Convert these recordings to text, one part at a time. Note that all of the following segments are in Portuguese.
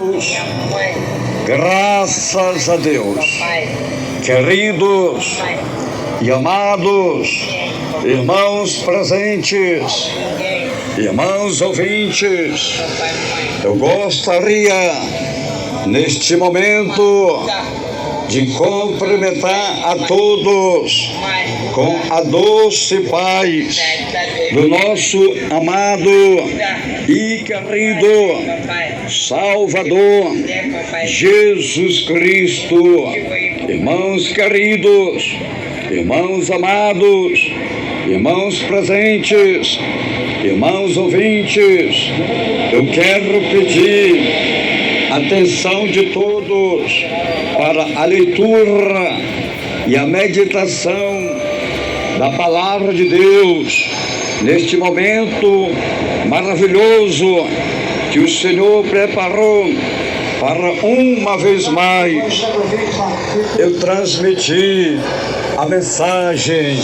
minha mãe, Graças a Deus. papai, Queridos pai, e amados irmãos presentes, ninguém, irmãos ouvintes, papai, mãe, eu gostaria, neste momento, de cumprimentar a todos mãe, com a doce paz do nosso amado e querido papai, Salvador papai, Jesus Cristo. Irmãos queridos, irmãos amados, irmãos presentes, irmãos ouvintes, eu quero pedir atenção de todos para a leitura e a meditação da Palavra de Deus neste momento maravilhoso que o Senhor preparou para uma vez mais eu transmitir a mensagem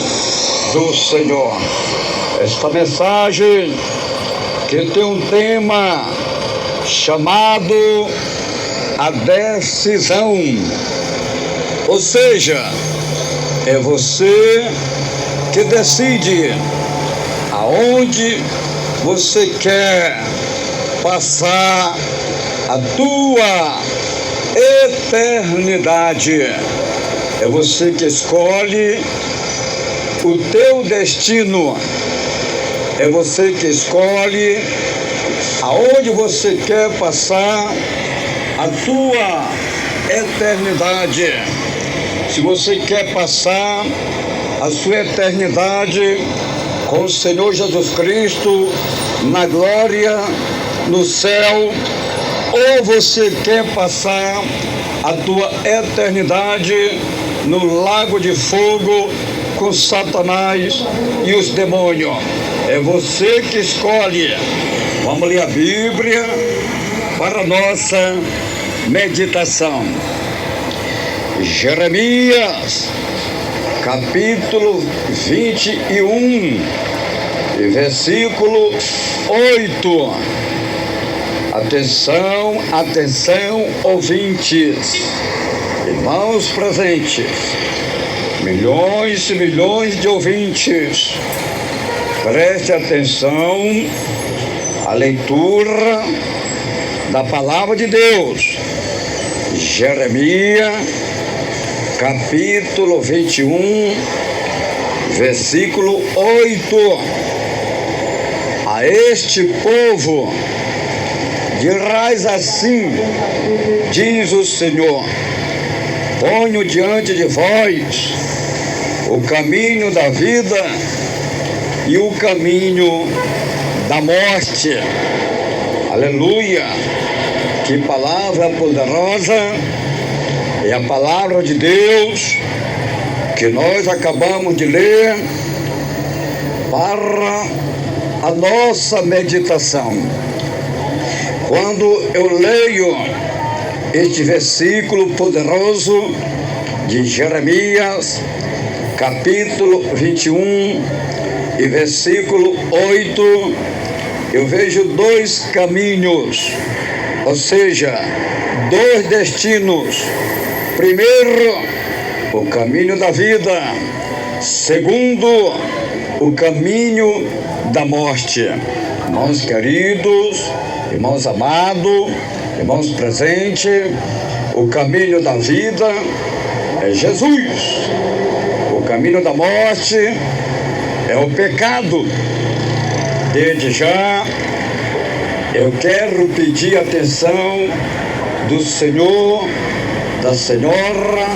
do Senhor. Esta mensagem que tem um tema chamado a decisão. Ou seja, é você que decide aonde você quer passar a tua eternidade. É você que escolhe o teu destino. É você que escolhe aonde você quer passar a tua eternidade. Se você quer passar a sua eternidade com o Senhor Jesus Cristo na glória, no céu, ou você quer passar a tua eternidade no lago de fogo com Satanás e os demônios. É você que escolhe. Vamos ler a Bíblia para a nossa meditação. Jeremias, capítulo 21, e versículo 8. Atenção, atenção, ouvintes, irmãos presentes, milhões e milhões de ouvintes, preste atenção à leitura da Palavra de Deus. Jeremias, capítulo 21, versículo 8. A este povo dirás assim, diz o Senhor: ponho diante de vós o caminho da vida e o caminho da morte. Aleluia! Que palavra poderosa é a palavra de Deus que nós acabamos de ler para a nossa meditação. Quando eu leio este versículo poderoso de Jeremias, capítulo 21 e versículo 8, eu vejo dois caminhos, ou seja, dois destinos. Primeiro, o caminho da vida. Segundo, o caminho da morte. Irmãos queridos, irmãos amados, irmãos presentes, o caminho da vida é Jesus. O caminho da morte é o pecado. Desde já, eu quero pedir a atenção do Senhor, da senhora,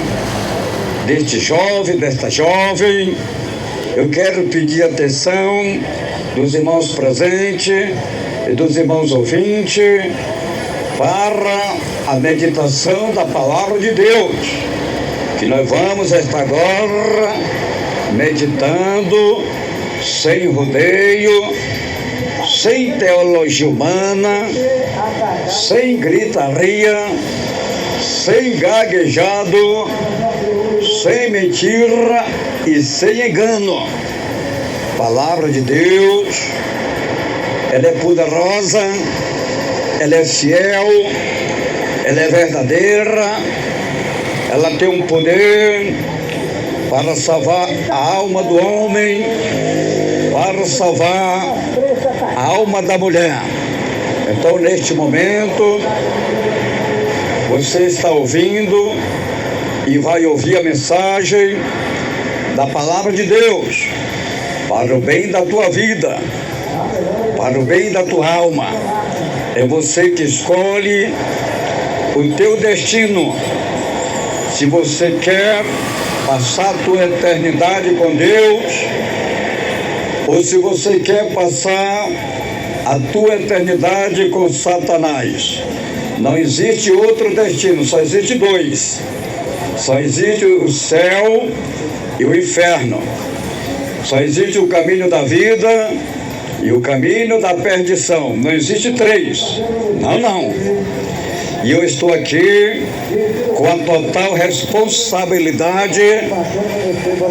deste jovem, desta jovem. Eu quero pedir a atenção dos irmãos presentes e dos irmãos ouvintes para a meditação da Palavra de Deus, que nós vamos estar agora meditando sem rodeio, sem teologia humana, sem gritaria, sem gaguejado, sem mentira e sem engano. Palavra de Deus, ela é poderosa, ela é fiel, ela é verdadeira, ela tem um poder para salvar a alma do homem, para salvar a alma da mulher. Então, neste momento, você está ouvindo e vai ouvir a mensagem da palavra de Deus para o bem da tua vida, para o bem da tua alma. É você que escolhe o teu destino. Se você quer passar a tua eternidade com Deus, ou se você quer passar a tua eternidade com Satanás. Não existe outro destino, só existe dois. Só existe o céu e o inferno. Só existe o caminho da vida e o caminho da perdição. Não existe três. Não. E eu estou aqui com a total responsabilidade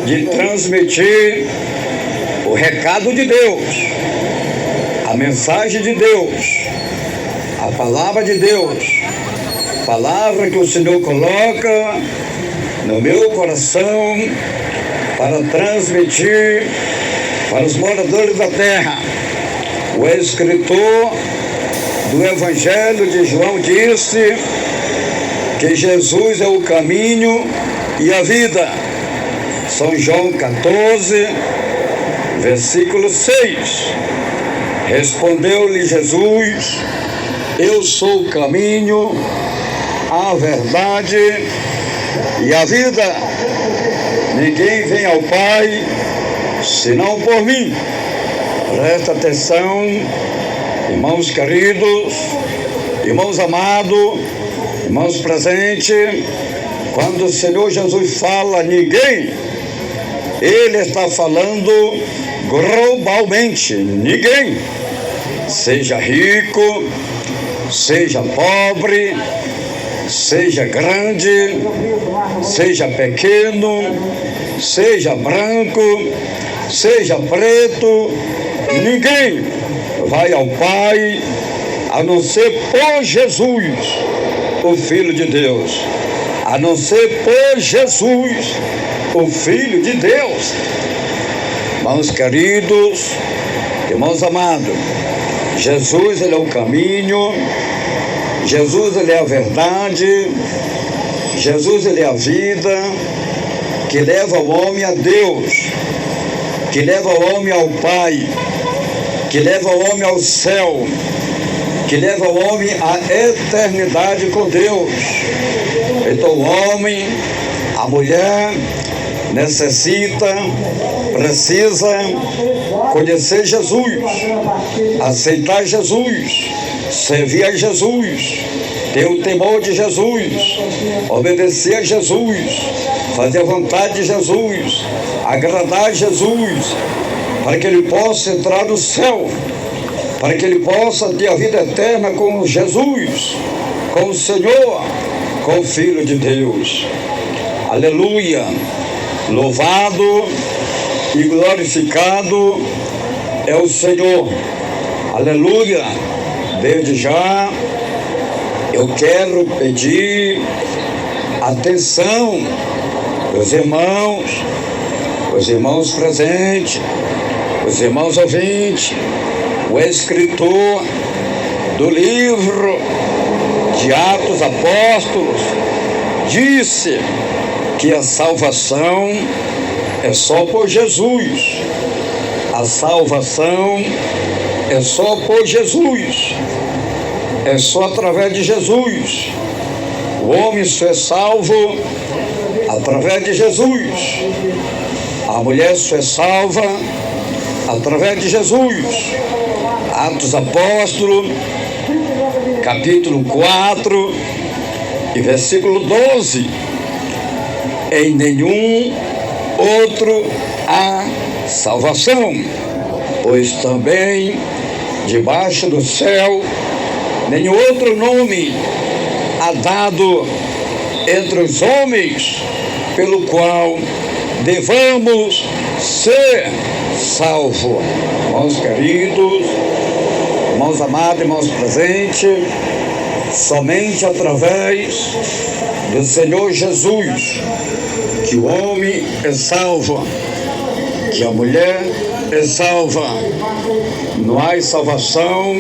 de transmitir o recado de Deus, a mensagem de Deus, a palavra de Deus, palavra que o Senhor coloca no meu coração para transmitir para os moradores da terra. O escritor do Evangelho de João disse que Jesus é o caminho e a vida. São João 14, versículo 6. Respondeu-lhe Jesus: eu sou o caminho, a verdade e a vida. Ninguém vem ao Pai senão por mim. Presta atenção, irmãos queridos, irmãos amados, irmãos presentes. Quando o Senhor Jesus fala ninguém, Ele está falando globalmente. Ninguém, seja rico, seja pobre, seja grande, seja pequeno, seja branco, seja preto, ninguém vai ao Pai a não ser por Jesus, o Filho de Deus. A não ser por Jesus, o Filho de Deus. Irmãos queridos, irmãos amados, Jesus, Ele é o caminho, Jesus, Ele é a verdade, Jesus, Ele é a vida, que leva o homem a Deus, que leva o homem ao Pai, que leva o homem ao céu, que leva o homem à eternidade com Deus. Então o homem, a mulher, precisa conhecer Jesus, aceitar Jesus, servir a Jesus, ter o temor de Jesus, obedecer a Jesus, fazer a vontade de Jesus, agradar a Jesus, para que ele possa entrar no céu, para que ele possa ter a vida eterna com Jesus, com o Senhor, com o Filho de Deus. Aleluia! Louvado e glorificado é o Senhor. Aleluia! Desde já eu quero pedir atenção dos irmãos, os irmãos presentes, os irmãos ouvintes. O escritor do livro de Atos Apóstolos disse que a salvação é só por Jesus. A salvação é só por Jesus. É só através de Jesus. O homem só é salvo através de Jesus. A mulher só é salva através de Jesus. Atos Apóstolos, capítulo 4 e versículo 12. Em nenhum outro há salvação, pois também debaixo do céu nenhum outro nome há dado entre os homens pelo qual devamos ser salvos. Irmãos queridos, irmãos amados, irmãos presentes, Somente através do Senhor Jesus que o homem é salvo, que a mulher é salva. Não há salvação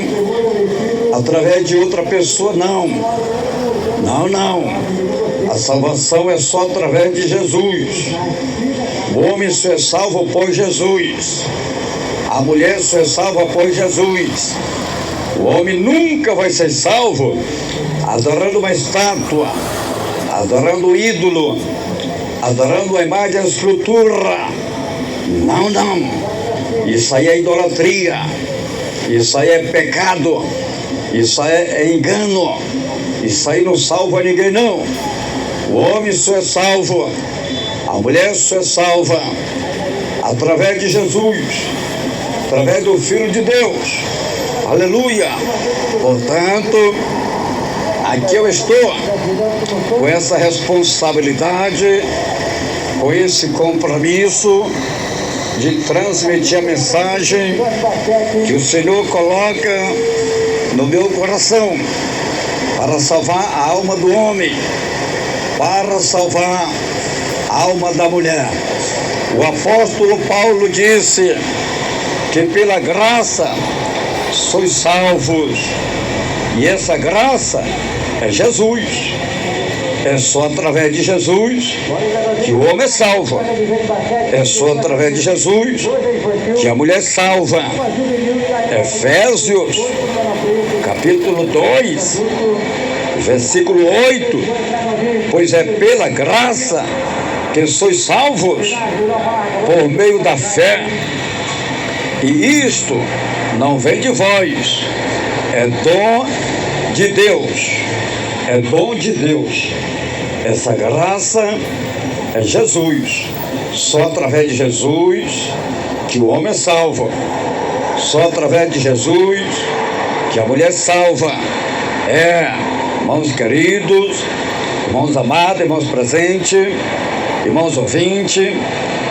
através de outra pessoa, não. A salvação é só através de Jesus. O homem só é salvo por Jesus. A mulher só é salva por Jesus. O homem nunca vai ser salvo adorando uma estátua, adorando um ídolo, adorando a imagem da escultura. Não. Isso aí é idolatria. Isso aí é pecado. Isso aí é engano. Isso aí não salva ninguém, não. O homem só é salvo, a mulher só é salva através de Jesus, através do Filho de Deus. Aleluia! Portanto, aqui eu estou com essa responsabilidade, com esse compromisso de transmitir a mensagem que o Senhor coloca no meu coração para salvar a alma do homem, para salvar a alma da mulher. O apóstolo Paulo disse que pela graça sois salvos, e essa graça é Jesus. É só através de Jesus que o homem é salvo. É só através de Jesus que a mulher é salva. Efésios, capítulo 2, versículo 8. Pois é pela graça que sois salvos por meio da fé. E isto não vem de vós, é dom de Deus. É dom de Deus. Essa graça é Jesus. Só através de Jesus que o homem é salvo. Só através de Jesus que a mulher é salva. Irmãos queridos, irmãos amados, irmãos presentes, irmãos ouvintes,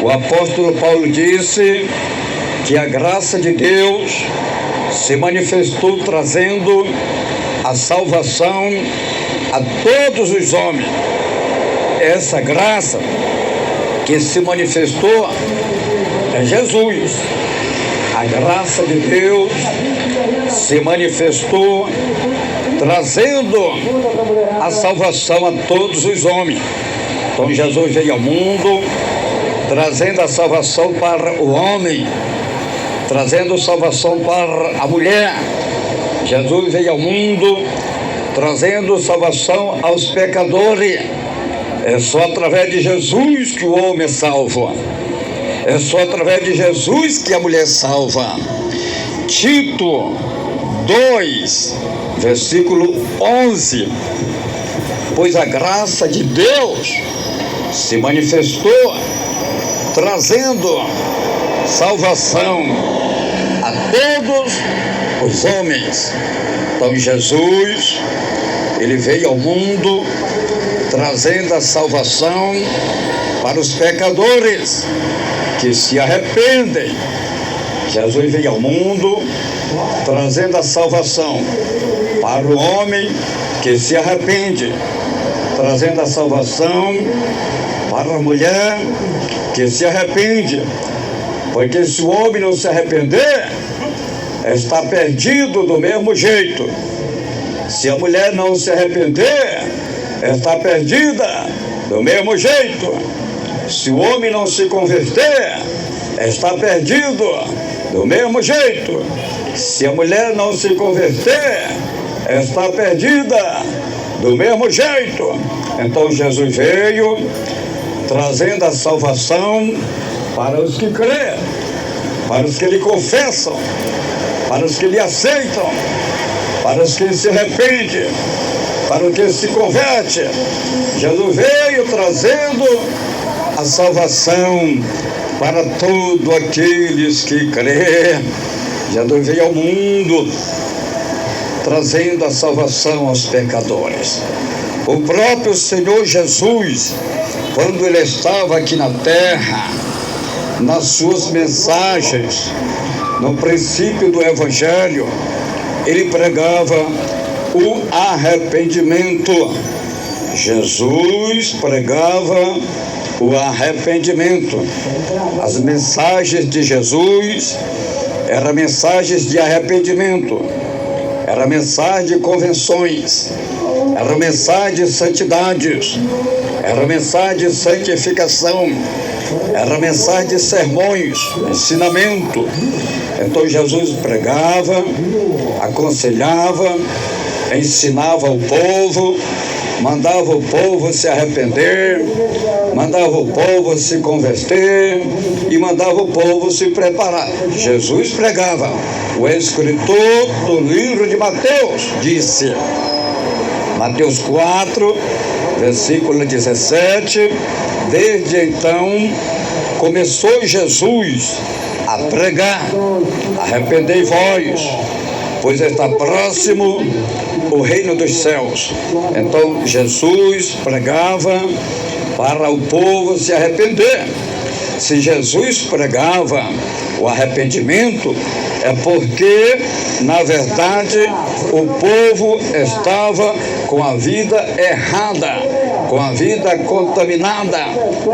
o apóstolo Paulo disse que a graça de Deus se manifestou trazendo a salvação a todos os homens. Essa graça que se manifestou é Jesus. A graça de Deus se manifestou trazendo a salvação a todos os homens. Então Jesus veio ao mundo trazendo a salvação para o homem, trazendo salvação para a mulher. Jesus veio ao mundo trazendo salvação aos pecadores. É só através de Jesus que o homem é salvo. É só através de Jesus que a mulher é salva. Tito 2, versículo 11. Pois a graça de Deus se manifestou trazendo salvação a todos os homens. Então Jesus, ele veio ao mundo trazendo a salvação para os pecadores que se arrependem. Jesus veio ao mundo trazendo a salvação para o homem que se arrepende, trazendo a salvação para a mulher que se arrepende, porque se o homem não se arrepender, está perdido do mesmo jeito. Se a mulher não se arrepender, está perdida do mesmo jeito. Se o homem não se converter, está perdido do mesmo jeito. Se a mulher não se converter, está perdida do mesmo jeito. Então Jesus veio trazendo a salvação para os que crêem, para os que lhe confessam, para os que lhe aceitam, para os que se arrependem, para os que se convertem. Jesus veio trazendo a salvação para todos aqueles que crêem. Jesus veio ao mundo trazendo a salvação aos pecadores. O próprio Senhor Jesus, quando ele estava aqui na terra, nas suas mensagens, no princípio do Evangelho, ele pregava o arrependimento. Jesus pregava o arrependimento. As mensagens de Jesus eram mensagens de arrependimento, era mensagem de convenções, era mensagem de santidades, era mensagem de santificação, era mensagem de sermões, ensinamento. Então Jesus pregava, aconselhava, ensinava o povo, mandava o povo se arrepender, mandava o povo se converter e mandava o povo se preparar. Jesus pregava. O escritor do livro de Mateus disse, Mateus 4, versículo 17, desde então começou Jesus a pregar: arrependei-vos, pois está próximo o reino dos céus. Então Jesus pregava para o povo se arrepender. Se Jesus pregava o arrependimento, é porque, na verdade, o povo estava com a vida errada, com a vida contaminada,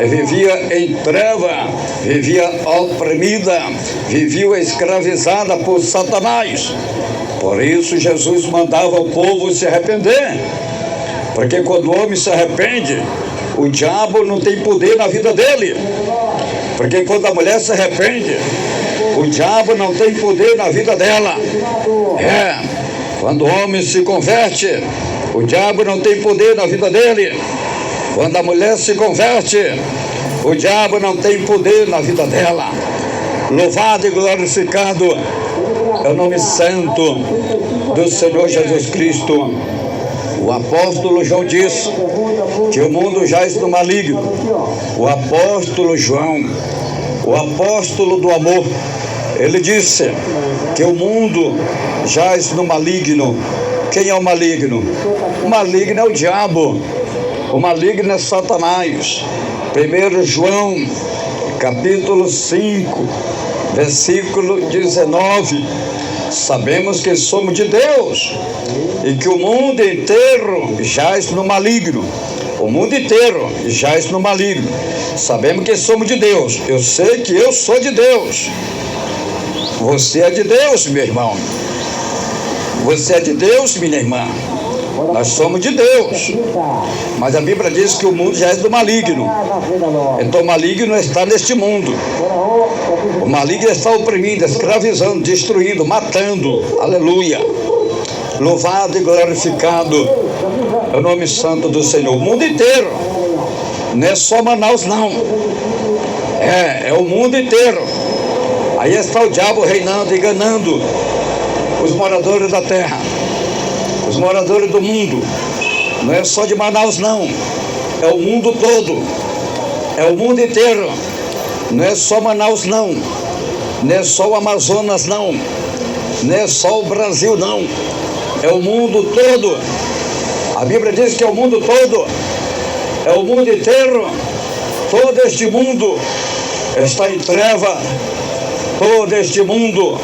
vivia em treva, vivia oprimida, vivia escravizada por Satanás. Por isso Jesus mandava o povo se arrepender, porque quando o homem se arrepende, o diabo não tem poder na vida dele. Porque quando a mulher se arrepende, o diabo não tem poder na vida dela. Quando o homem se converte, o diabo não tem poder na vida dele. Quando a mulher se converte, o diabo não tem poder na vida dela. Louvado e glorificado é o nome santo do Senhor Jesus Cristo. O apóstolo João disse que o mundo jaz no maligno. O apóstolo João, o apóstolo do amor, ele disse que o mundo jaz no maligno. Quem é o maligno? O maligno é o diabo. O maligno é Satanás. 1 João, capítulo 5, versículo 19. Sabemos que somos de Deus e que o mundo inteiro jaz no maligno. O mundo inteiro jaz no maligno. Sabemos que somos de Deus. Eu sei que eu sou de Deus. Você é de Deus, meu irmão. Você é de Deus, minha irmã. Nós somos de Deus. Mas a Bíblia diz que o mundo jaz do maligno. Então o maligno está neste mundo. O maligno está oprimindo, escravizando, destruindo, matando. Aleluia. Louvado e glorificado é o nome santo do Senhor. O mundo inteiro. Não é só Manaus, não. É o mundo inteiro. Aí está o diabo reinando, enganando os moradores da terra, os moradores do mundo. Não é só de Manaus, não. É o mundo todo. É o mundo inteiro. Não é só Manaus, não. Não é só o Amazonas, não. Não é só o Brasil, não. É o mundo todo. A Bíblia diz que é o mundo todo. É o mundo inteiro. Todo este mundo está em treva. Todo este mundo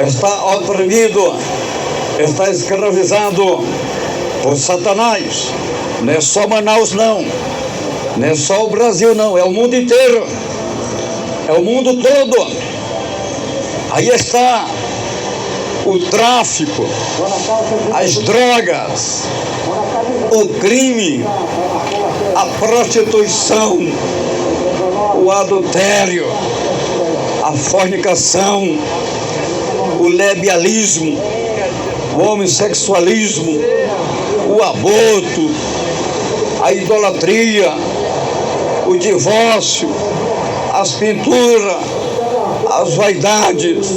está oprimido, está escravizado por Satanás. Não é só Manaus, não. Não é só o Brasil, não. É o mundo inteiro. É o mundo todo. Aí está o tráfico, as drogas, o crime, a prostituição, o adultério, a fornicação, o lesbianismo, o homossexualismo, o aborto, a idolatria, o divórcio, as pinturas, as vaidades,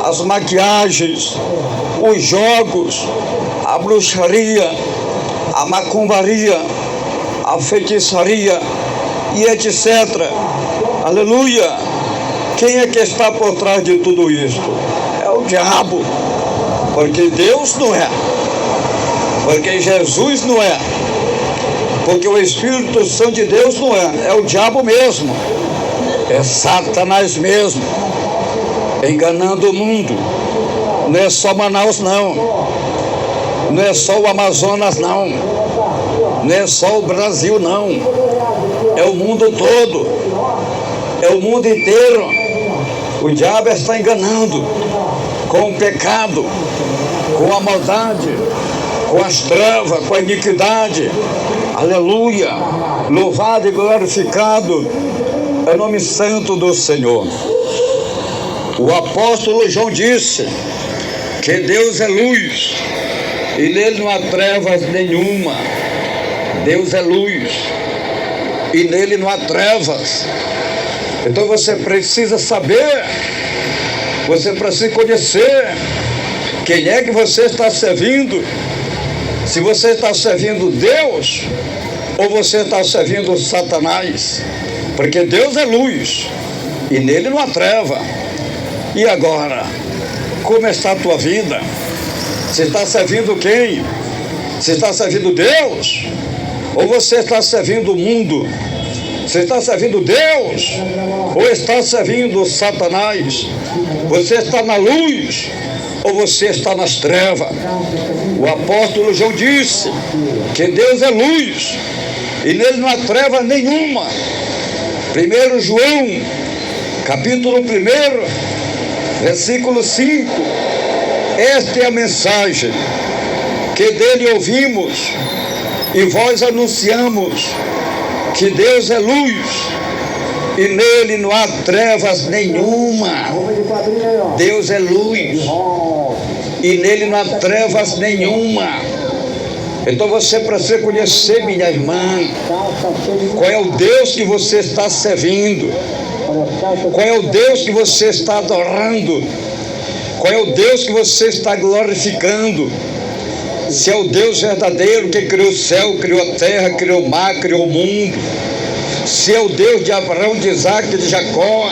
as maquiagens, os jogos, a bruxaria, a macumbaria, a feitiçaria e etc. Aleluia! Quem é que está por trás de tudo isso? É o diabo. Porque Deus não é. Porque Jesus não é. Porque o Espírito Santo de Deus não é. É o diabo mesmo. É Satanás mesmo. Enganando o mundo. Não é só Manaus, não. Não é só o Amazonas, não. Não é só o Brasil, não. É o mundo todo. É o mundo inteiro. O diabo está enganando com o pecado, com a maldade, com as trevas, com a iniquidade. Aleluia! Louvado e glorificado é o nome santo do Senhor. O apóstolo João disse que Deus é luz e nele não há trevas nenhuma. Deus é luz e nele não há trevas. Então você precisa saber, você precisa conhecer quem é que você está servindo. Se você está servindo Deus ou você está servindo Satanás. Porque Deus é luz e nele não há treva. E agora, como está a tua vida? Você está servindo quem? Você está servindo Deus? Ou você está servindo o mundo? Você está servindo Deus? Ou está servindo Satanás? Você está na luz? Ou você está nas trevas? O apóstolo João disse que Deus é luz e nele não há treva nenhuma. 1 João, capítulo 1, versículo 5. Esta é a mensagem que dele ouvimos e vós anunciamos, que Deus é luz e nele não há trevas nenhuma. Deus é luz e nele não há trevas nenhuma. Então você precisa conhecer, minha irmã, qual é o Deus que você está servindo, qual é o Deus que você está adorando, qual é o Deus que você está glorificando. Se é o Deus verdadeiro que criou o céu, criou a terra, criou o mar, criou o mundo. Se é o Deus de Abraão, de Isaac e de Jacó.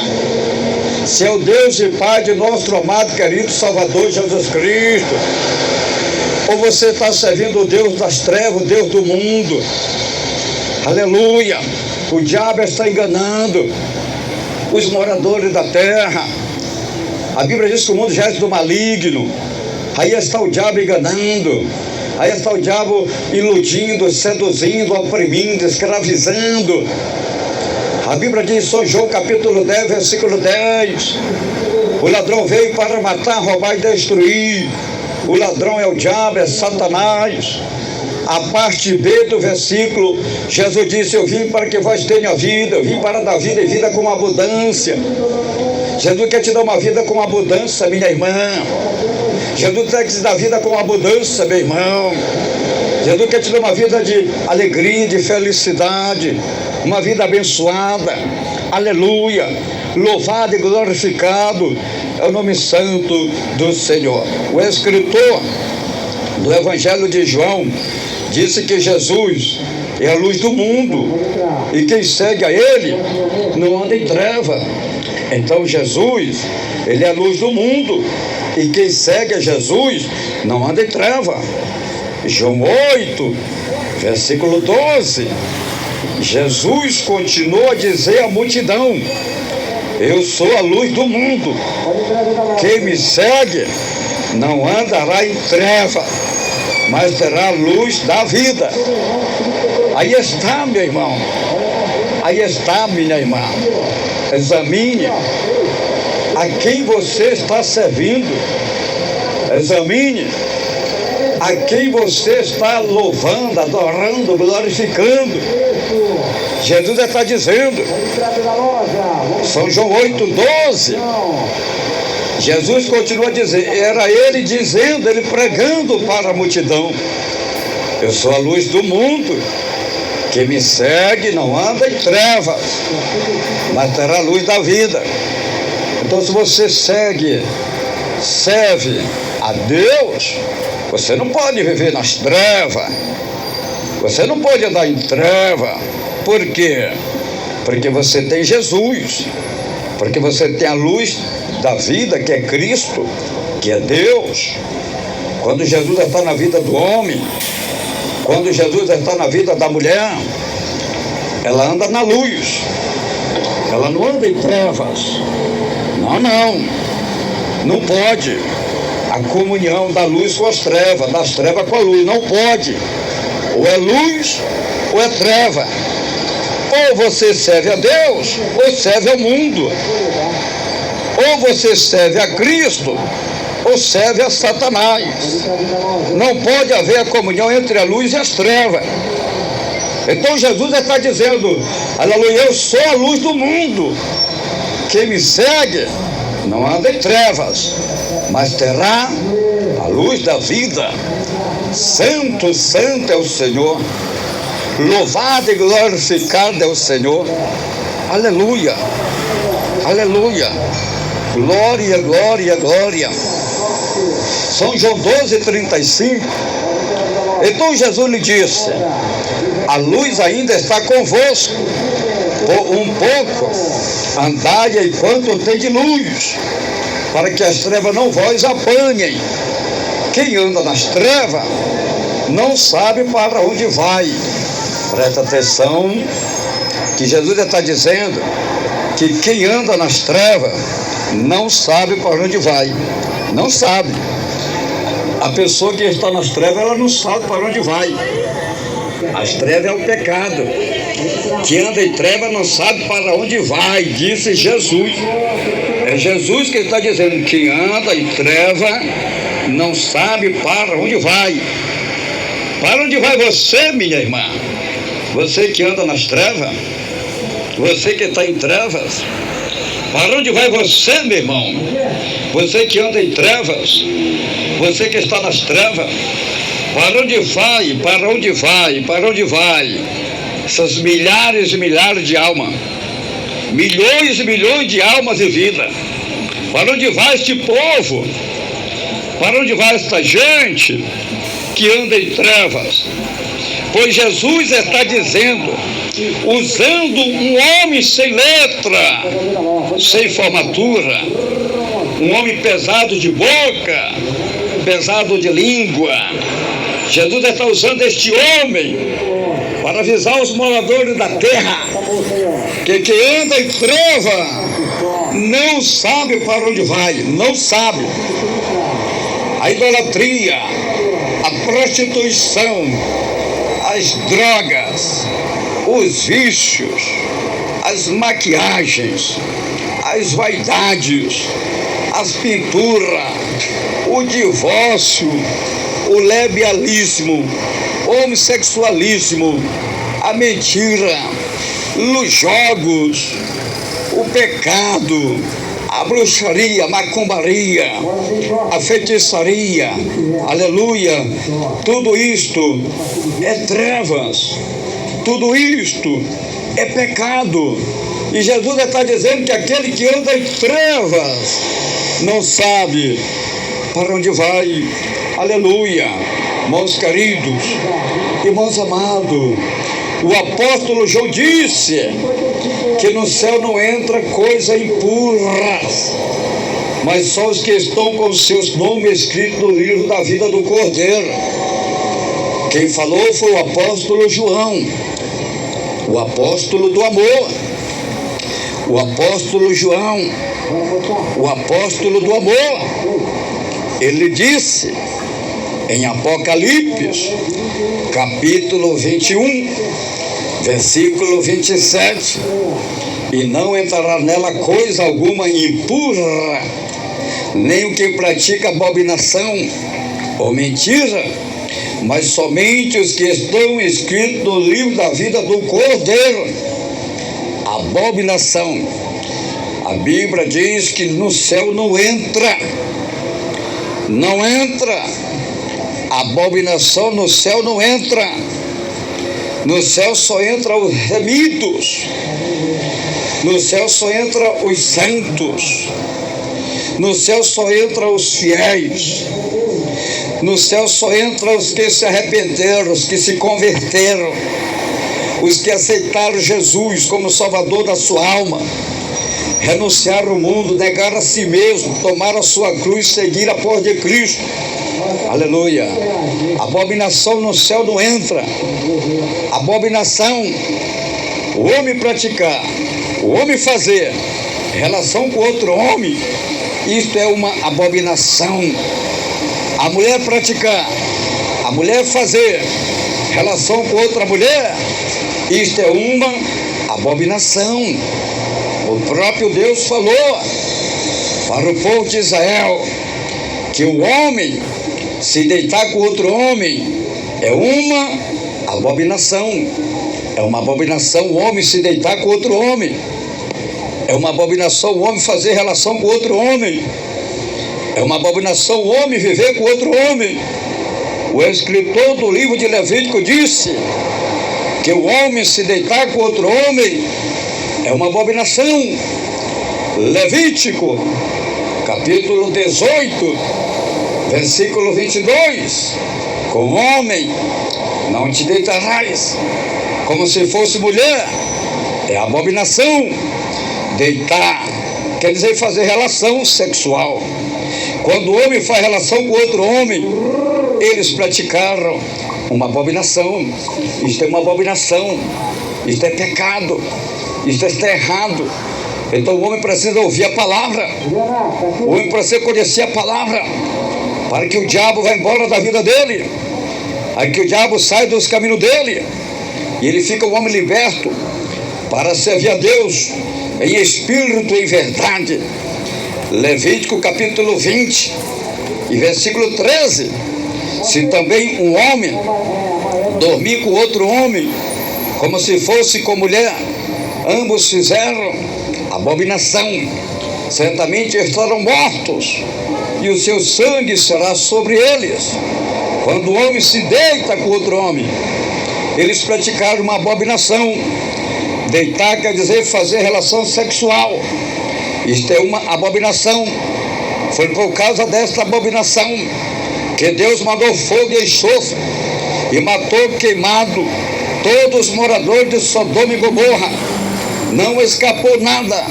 Se é o Deus e Pai de nosso amado, querido Salvador Jesus Cristo. Ou você está servindo o Deus das trevas, o Deus do mundo. Aleluia. O diabo está enganando os moradores da terra. A Bíblia diz que o mundo jaz do maligno. Aí está o diabo enganando. Aí está o diabo iludindo, seduzindo, oprimindo, escravizando. A Bíblia diz em São João capítulo 10, versículo 10. O ladrão veio para matar, roubar e destruir. O ladrão é o diabo, é Satanás. A parte B do versículo, Jesus disse: eu vim para que vós tenham vida, eu vim para dar vida e vida com abundância. Jesus quer te dar uma vida com abundância, minha irmã. Jesus quer te dar vida com abundância, meu irmão. Jesus quer te dar uma vida de alegria, de felicidade, uma vida abençoada. Aleluia. Louvado e glorificado é o nome santo do Senhor. O escritor do Evangelho de João disse que Jesus é a luz do mundo e quem segue a ele não anda em treva. Então Jesus, ele é a luz do mundo e quem segue a Jesus não anda em treva. João 8, versículo 12. Jesus continua a dizer à multidão: eu sou a luz do mundo. Quem me segue não andará em treva, mas terá a luz da vida. Aí está, meu irmão. Aí está, minha irmã. Examine a quem você está servindo. Examine a quem você está louvando, adorando, glorificando. Jesus está dizendo, São João 8:12. Jesus continua a dizer, era ele dizendo, ele pregando para a multidão: eu sou a luz do mundo, quem me segue não anda em trevas, mas terá a luz da vida. Então, se você serve a Deus, você não pode viver nas trevas, você não pode andar em treva. Por quê? Porque você tem Jesus, porque você tem a luz da vida, que é Cristo, que é Deus. Quando Jesus está na vida do homem, quando Jesus está na vida da mulher, ela anda na luz, ela não anda em trevas. Não pode. a comunhão da luz com as trevas, das trevas com a luz. Não pode. Ou é luz ou é treva. Ou você serve a Deus ou serve ao mundo. Ou você serve a Cristo ou serve a Satanás. Não pode haver a comunhão entre a luz e as trevas. Então Jesus está dizendo, aleluia, eu sou a luz do mundo. Quem me segue não anda em trevas, mas terá a luz da vida. Santo, santo é o Senhor. Louvado e glorificado é o Senhor. Aleluia, aleluia. Glória, glória, glória. São João 12:35. Então Jesus lhe disse, a luz ainda está convosco, por um pouco andai enquanto tem de luz, para que as trevas não vos apanhem. Quem anda nas trevas não sabe para onde vai. Presta atenção que Jesus está dizendo que quem anda nas trevas não sabe para onde vai. Não sabe. A pessoa que está nas trevas, ela não sabe para onde vai. As trevas é o pecado. Quem anda em trevas não sabe para onde vai, disse Jesus. É Jesus que está dizendo, quem anda em treva não sabe para onde vai. Para onde vai você, minha irmã? Você que anda nas trevas? Você que está em trevas? Para onde vai você, meu irmão? Você que anda em trevas? Você que está nas trevas? Para onde vai? Para onde vai? Para onde vai? Essas milhares e milhares de almas, milhões e milhões de almas e vida. Para onde vai este povo? Para onde vai esta gente que anda em trevas? Pois Jesus está dizendo, usando um homem sem letra, sem formatura, um homem pesado de boca, pesado de língua. Jesus está usando este homem para avisar os moradores da terra que quem anda em treva não sabe para onde vai, não sabe. A idolatria, a prostituição, as drogas, os vícios, as maquiagens, as vaidades, as pinturas, o divórcio, o lesbianismo, o homossexualismo, a mentira, os jogos, o pecado, a bruxaria, a macumbaria, a feitiçaria, aleluia, tudo isto é trevas, tudo isto é pecado. E Jesus está dizendo que aquele que anda em trevas não sabe para onde vai. Aleluia, irmãos queridos, irmãos amados, o apóstolo João disse que no céu não entra coisa impura, mas só os que estão com seus nomes escritos no livro da vida do Cordeiro. Quem falou foi o apóstolo João, o apóstolo do amor, o apóstolo João, o apóstolo do amor. Ele disse em Apocalipse, capítulo 21, versículo 27, e não entrará nela coisa alguma impura, nem o que pratica abominação ou mentira, mas somente os que estão escritos no livro da vida do Cordeiro. Abominação, a Bíblia diz que no céu não entra, não entra. Abominação no céu não entra. No céu só entra os remidos. No céu só entra os santos. No céu só entra os fiéis. No céu só entra os que se arrependeram, os que se converteram, os que aceitaram Jesus como Salvador da sua alma, renunciaram ao mundo, negaram a si mesmo, tomaram a sua cruz, seguiram após de Cristo. Aleluia. Abominação no céu não entra. Abominação, o homem praticar, o homem fazer relação com outro homem, isto é uma abominação. a mulher praticar, a mulher fazer relação com outra mulher, isto é uma abominação. O próprio Deus falou para o povo de Israel que o homem se deitar com outro homem é uma abominação. É uma abominação o homem se deitar com outro homem. É uma abominação o homem fazer relação com outro homem. É uma abominação o homem viver com outro homem. O escritor do livro de Levítico disse que o homem se deitar com outro homem é uma abominação. Levítico, capítulo 18, versículo 22. Com homem não te deitarás, como se fosse mulher. É abominação. Deitar quer dizer fazer relação sexual. Quando o homem faz relação com outro homem, eles praticaram uma abominação. Isto é uma abominação. Isto é pecado. Isto está errado. Então o homem precisa ouvir a palavra. O homem precisa conhecer a palavra, para que o diabo vá embora da vida dele, para que o diabo saia dos caminhos dele, e ele fica um homem liberto para servir a Deus em espírito e em verdade. Levítico capítulo 20 e versículo 13. Se também um homem dormir com outro homem, como se fosse com mulher, ambos fizeram abominação, certamente estarão mortos, e o seu sangue será sobre eles. Quando o homem se deita com outro homem, eles praticaram uma abominação. Deitar quer dizer fazer relação sexual. Isto é uma abominação. Foi por causa desta abominação que Deus mandou fogo e enxofre e matou queimado todos os moradores de Sodoma e Gomorra. Não escapou nada,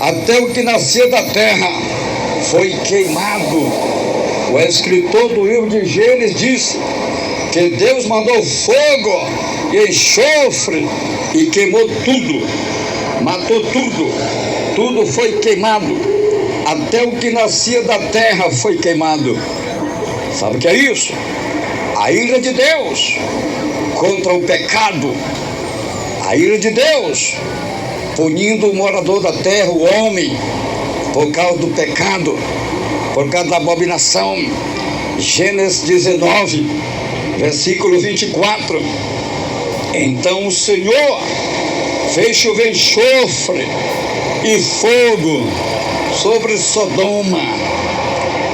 até o que nascia da terra foi queimado. O escritor do livro de Gênesis disse que Deus mandou fogo e enxofre e queimou tudo, matou tudo, tudo foi queimado, até o que nascia da terra foi queimado. Sabe o que é isso? A ira de Deus contra o pecado, a ira de Deus punindo o morador da terra, o homem, por causa do pecado, por causa da abominação. Gênesis 19, versículo 24. Então o Senhor fez chover enxofre e fogo sobre Sodoma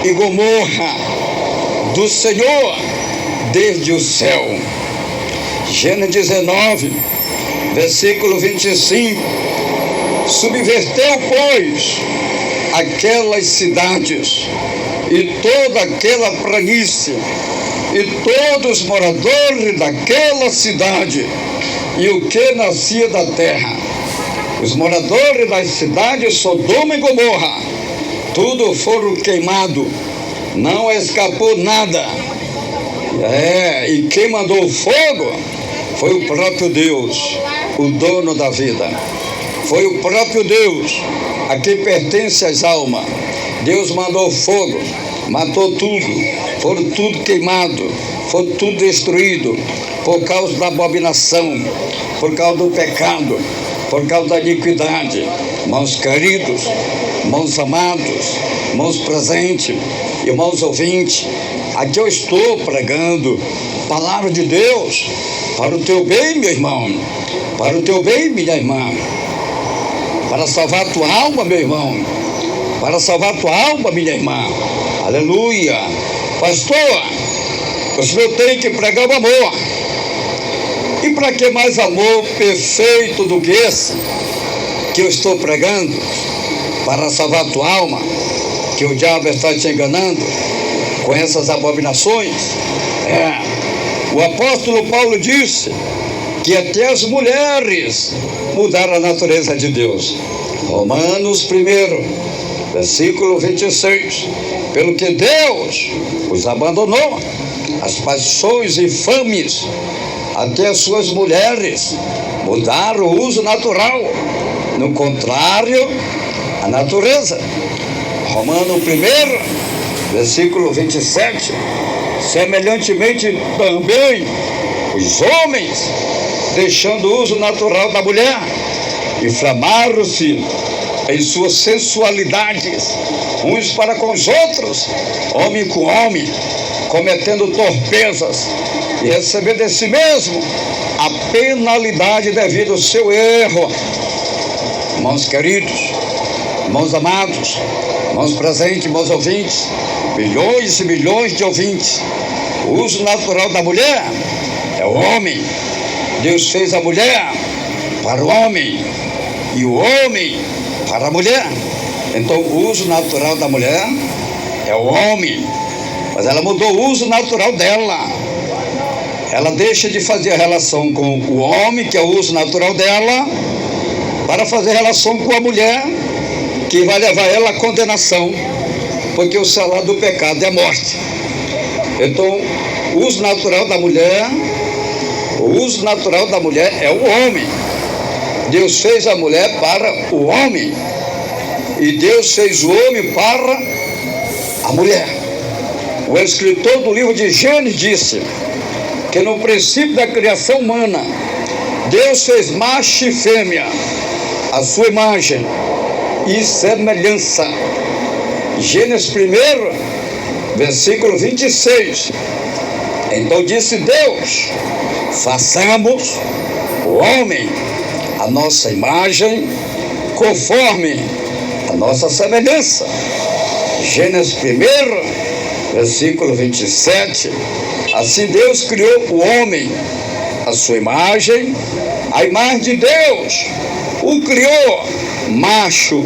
e Gomorra do Senhor desde o céu. Gênesis 19, versículo 25. Subverteu, pois, aquelas cidades e toda aquela planície e todos os moradores daquela cidade e o que nascia da terra. Os moradores das cidades Sodoma e Gomorra, tudo foram queimados, não escapou nada. E quem mandou o fogo foi o próprio Deus, o dono da vida. Foi o próprio Deus a quem pertence as almas. Deus mandou fogo, matou tudo, foram tudo queimado, foi tudo destruído por causa da abominação, por causa do pecado, por causa da iniquidade. Irmãos queridos, irmãos amados, irmãos presentes, irmãos ouvintes, aqui eu estou pregando a palavra de Deus para o teu bem, meu irmão, para o teu bem, minha irmã, para salvar a tua alma, meu irmão, para salvar a tua alma, minha irmã. Aleluia. Pastor, o senhor tem que pregar o amor. E para que mais amor perfeito do que esse que eu estou pregando para salvar a tua alma, que o diabo está te enganando com essas abominações? O apóstolo Paulo disse que até as mulheres mudaram a natureza de Deus. Romanos 1, versículo 26. Pelo que Deus os abandonou, as paixões infames, até as suas mulheres mudaram o uso natural, no contrário à natureza. Romanos 1, versículo 27, semelhantemente também os homens, deixando o uso natural da mulher, inflamaram-se em suas sensualidades, uns para com os outros, homem com homem, cometendo torpezas e recebendo de si mesmo a penalidade devido ao seu erro. Irmãos queridos, irmãos amados, irmãos presentes, irmãos ouvintes, milhões e milhões de ouvintes, o uso natural da mulher é o homem. Deus fez a mulher para o homem e o homem para a mulher. Então o uso natural da mulher é o homem, mas ela mudou o uso natural dela. Ela deixa de fazer a relação com o homem, que é o uso natural dela, para fazer relação com a mulher, que vai levar ela à condenação, porque o salário do pecado é a morte. Então, o uso natural da mulher é o homem. Deus fez a mulher para o homem, e Deus fez o homem para a mulher. O escritor do livro de Gênesis disse que no princípio da criação humana, Deus fez macho e fêmea, a sua imagem e semelhança. Gênesis 1, versículo 26. Então disse Deus: façamos o homem a nossa imagem, conforme a nossa semelhança. Gênesis 1, versículo 27. Assim Deus criou o homem, a sua imagem, a imagem de Deus o criou, macho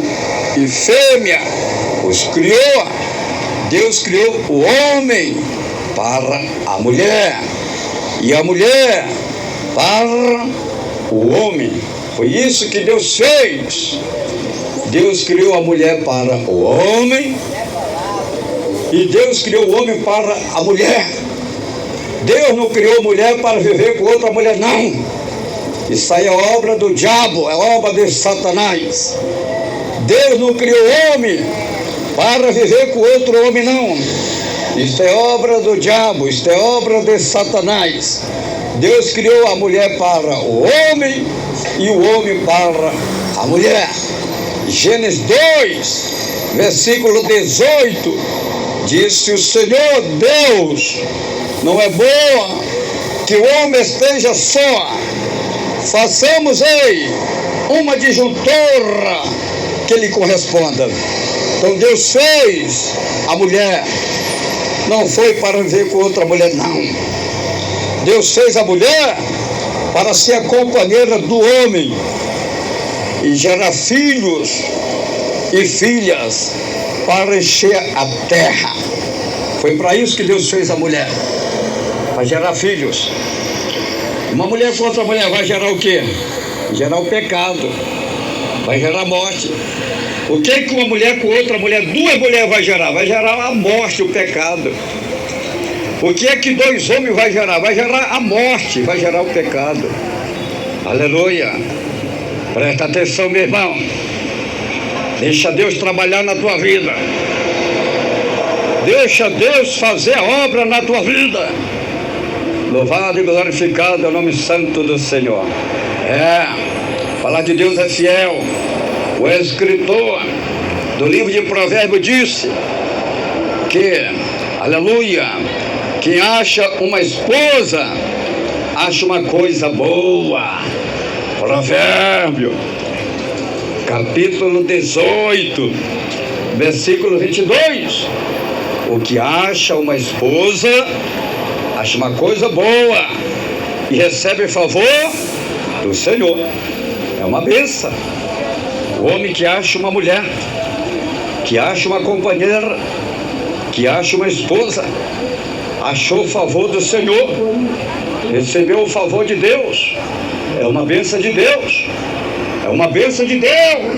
e fêmea os criou. Deus criou o homem para a mulher e a mulher para o homem. Foi isso que Deus fez. Deus criou a mulher para o homem e Deus criou o homem para a mulher. Deus não criou a mulher para viver com outra mulher, não. Isso aí é obra do diabo, é obra de Satanás. Deus não criou o homem para viver com outro homem, não. Isso é obra do diabo, isso é obra de Satanás. Deus criou a mulher para o homem e o homem para a mulher. Gênesis 2, versículo 18, disse o Senhor Deus: não é boa que o homem esteja só, façamos uma disjuntora que lhe corresponda. Então Deus fez a mulher, não foi para viver com outra mulher, não. Deus fez a mulher para ser a companheira do homem e gerar filhos e filhas para encher a terra. Foi para isso que Deus fez a mulher, para gerar filhos. Uma mulher com outra mulher vai gerar o quê? Gerar o pecado, vai gerar morte. O que uma mulher com outra mulher, duas mulheres vai gerar? Vai gerar a morte, o pecado. O que é que dois homens vai gerar? Vai gerar a morte, vai gerar o pecado. Aleluia. Presta atenção, meu irmão. Deixa Deus trabalhar na tua vida. Deixa Deus fazer a obra na tua vida. Louvado e glorificado é o nome santo do Senhor. A palavra de Deus é fiel. O escritor do livro de Provérbios disse que, aleluia, quem acha uma esposa, acha uma coisa boa. Provérbio, capítulo 18, versículo 22. O que acha uma esposa, acha uma coisa boa e recebe favor do Senhor. É uma bênção. O homem que acha uma mulher, que acha uma companheira, que acha uma esposa, achou o favor do Senhor, recebeu o favor de Deus. É uma bênção de Deus. É uma bênção de Deus.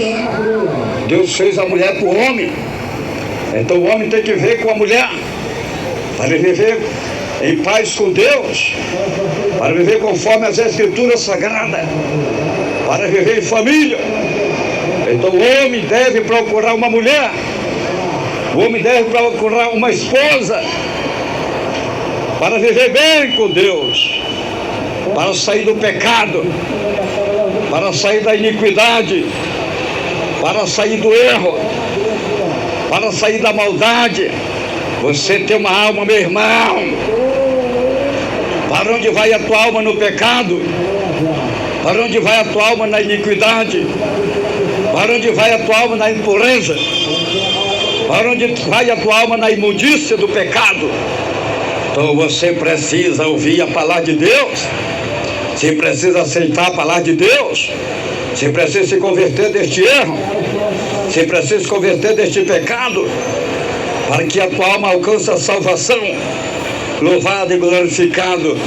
Deus fez a mulher para o homem. Então o homem tem que viver com a mulher, para viver em paz com Deus, para viver conforme as Escrituras Sagradas, para viver em família. Então o homem deve procurar uma mulher O homem deve procurar uma esposa para viver bem com Deus, para sair do pecado, para sair da iniquidade, para sair do erro, para sair da maldade. Você tem uma alma, meu irmão. Para onde vai a tua alma no pecado? Para onde vai a tua alma na iniquidade? Para onde vai a tua alma na impureza? Para onde vai a tua alma na imundícia do pecado? Então você precisa ouvir a palavra de Deus. Você precisa aceitar a palavra de Deus. Você precisa se converter deste erro. Você precisa se converter deste pecado, para que a tua alma alcance a salvação. Louvado e glorificado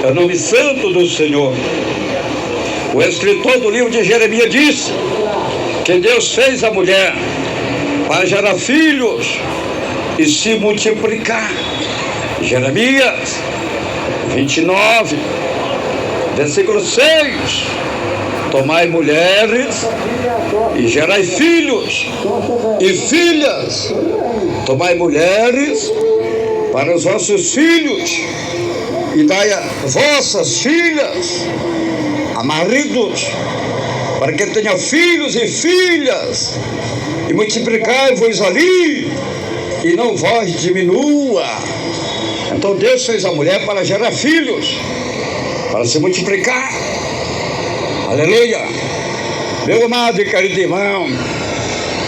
é o nome santo do Senhor. O escritor do livro de Jeremias disse que Deus fez a mulher para gerar filhos e se multiplicar. Jeremias 29, versículo 6. Tomai mulheres e gerai filhos e filhas. Tomai mulheres para os vossos filhos e dai a vossas filhas a maridos, para que tenha filhos e filhas, e multiplicai-vos ali, e não vós diminua. Então Deus fez a mulher para gerar filhos, para se multiplicar. Aleluia! Meu amado e querido irmão,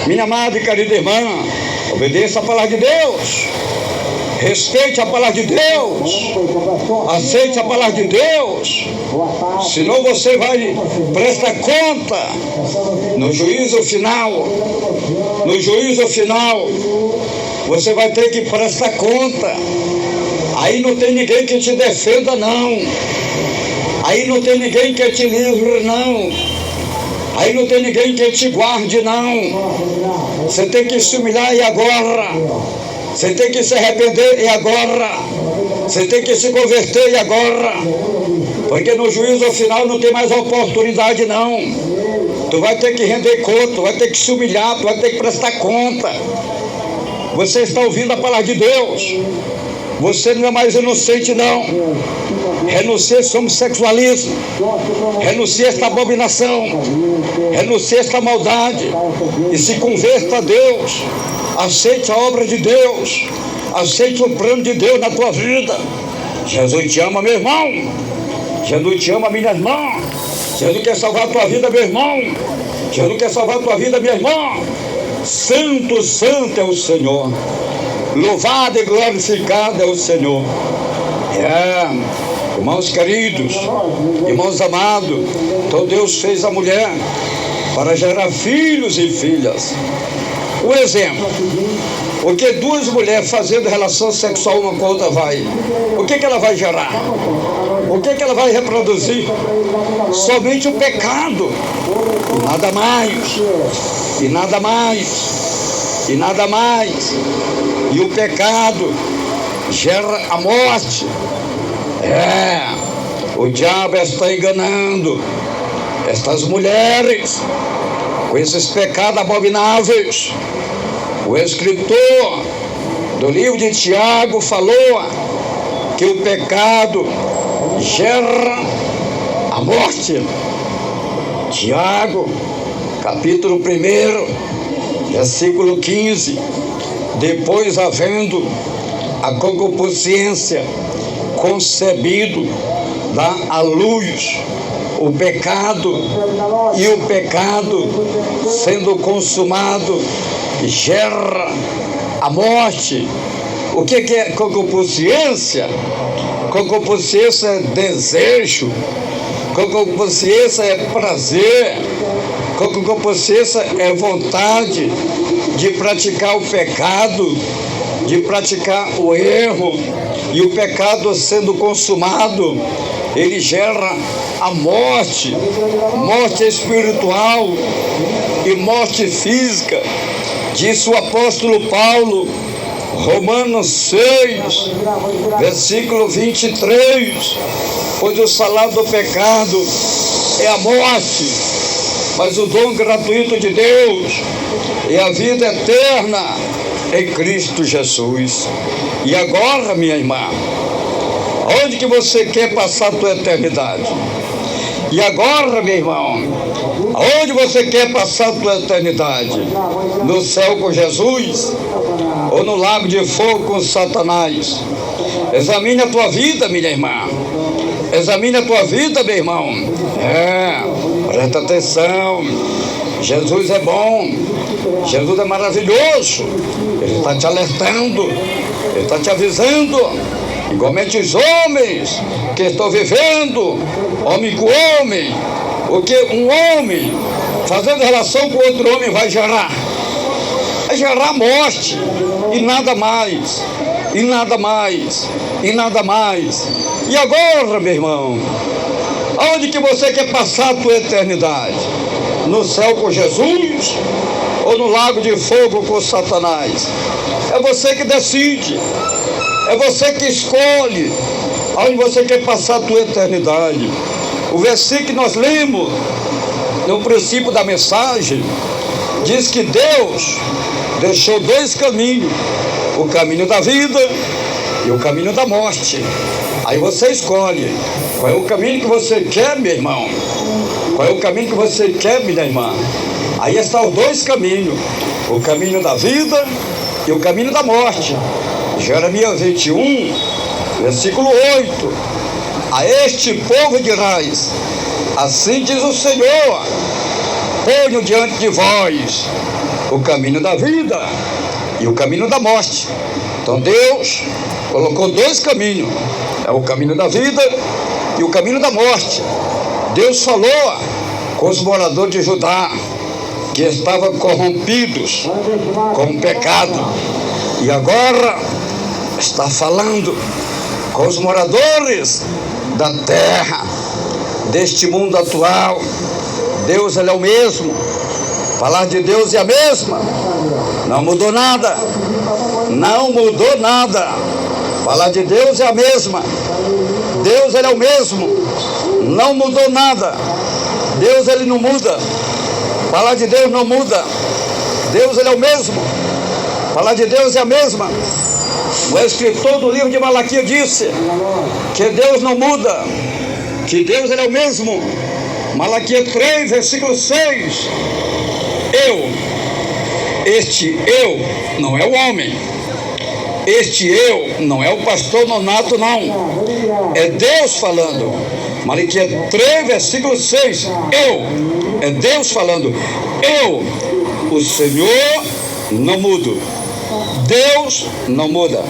minha amada e querida irmã, obedeça a palavra de Deus. Respeite a palavra de Deus. Aceite a palavra de Deus. Senão você vai prestar conta no juízo final. No juízo final, você vai ter que prestar conta. Aí não tem ninguém que te defenda, não. Aí não tem ninguém que te livre, não. Aí não tem ninguém que te guarde, não. Você tem que se humilhar e agora. Você tem que se arrepender e agora. Você tem que se converter e agora. Porque no juízo final não tem mais oportunidade, não. Tu vai ter que render conta, tu vai ter que se humilhar, tu vai ter que prestar conta. Você está ouvindo a palavra de Deus. Você não é mais inocente, não. Renuncie esse homossexualismo. Renuncie esta abominação. Renuncie esta maldade. E se converta a Deus. Aceite a obra de Deus. Aceite o plano de Deus na tua vida. Jesus te ama, meu irmão. Jesus te ama, minha irmã. Jesus quer salvar a tua vida, meu irmão. Jesus quer salvar a tua vida, minha irmã. Santo, santo é o Senhor. Louvado e glorificado é o Senhor. Irmãos queridos, irmãos amados, então Deus fez a mulher para gerar filhos e filhas. Um exemplo: o que duas mulheres fazendo relação sexual uma com a outra vai? O que ela vai gerar? O que ela vai reproduzir? Somente o pecado. E nada mais. E nada mais. E nada mais. E o pecado gera a morte. O diabo está enganando estas mulheres com esses pecados abomináveis. O escritor do livro de Tiago falou que o pecado gera a morte. Tiago, capítulo 1, versículo 15. Depois, havendo a concupiscência concebido, dá à luz o pecado, e o pecado, sendo consumado, gera a morte. O que é concupiscência? Concupiscência é desejo, concupiscência é prazer, concupiscência é vontade de praticar o pecado, de praticar o erro. E o pecado sendo consumado, ele gera a morte, morte espiritual e morte física. Disse o apóstolo Paulo, Romanos 6, versículo 23, pois o salário do pecado é a morte, mas o dom gratuito de Deus é a vida eterna em Cristo Jesus. E agora, minha irmã, onde que você quer passar a tua eternidade? E agora, meu irmão, aonde você quer passar a tua eternidade? No céu com Jesus ou no lago de fogo com Satanás? Examine a tua vida, minha irmã. Examine a tua vida, meu irmão. Presta atenção. Jesus é bom. Jesus é maravilhoso. Ele está te alertando. Ele está te avisando. Igualmente os homens que estão vivendo, homem com homem, o que um homem fazendo relação com outro homem vai gerar morte, e nada mais, e nada mais, e nada mais. E agora, meu irmão, aonde que você quer passar a tua eternidade? No céu com Jesus ou no lago de fogo com Satanás? É você que decide. É você que escolhe aonde você quer passar a tua eternidade. O versículo que nós lemos no princípio da mensagem diz que Deus deixou dois caminhos: o caminho da vida e o caminho da morte. Aí você escolhe qual é o caminho que você quer, meu irmão. Qual é o caminho que você quer, minha irmã? Aí estão os dois caminhos: o caminho da vida e o caminho da morte. Jeremias 21, versículo 8: a este povo dirás, assim diz o Senhor, ponho diante de vós o caminho da vida e o caminho da morte. Então Deus colocou dois caminhos: é o caminho da vida e o caminho da morte. Deus falou com os moradores de Judá, que estavam corrompidos com o pecado, e agora está falando com os moradores da terra, deste mundo atual. Deus, ele é o mesmo. A palavra de Deus é a mesma. Não mudou nada. Não mudou nada. A palavra de Deus é a mesma. Deus, ele é o mesmo. Não mudou nada. Deus, ele não muda. A palavra de Deus não muda. Deus, ele é o mesmo. A palavra de Deus é a mesma. O escritor do livro de Malaquias disse que Deus não muda, que Deus, ele é o mesmo. Malaquias 3, versículo 6: este eu não é o homem, este eu não é o pastor nonato, não, é Deus falando. Malaquias 3, versículo 6: é Deus falando. O Senhor, não mudo. Deus não muda.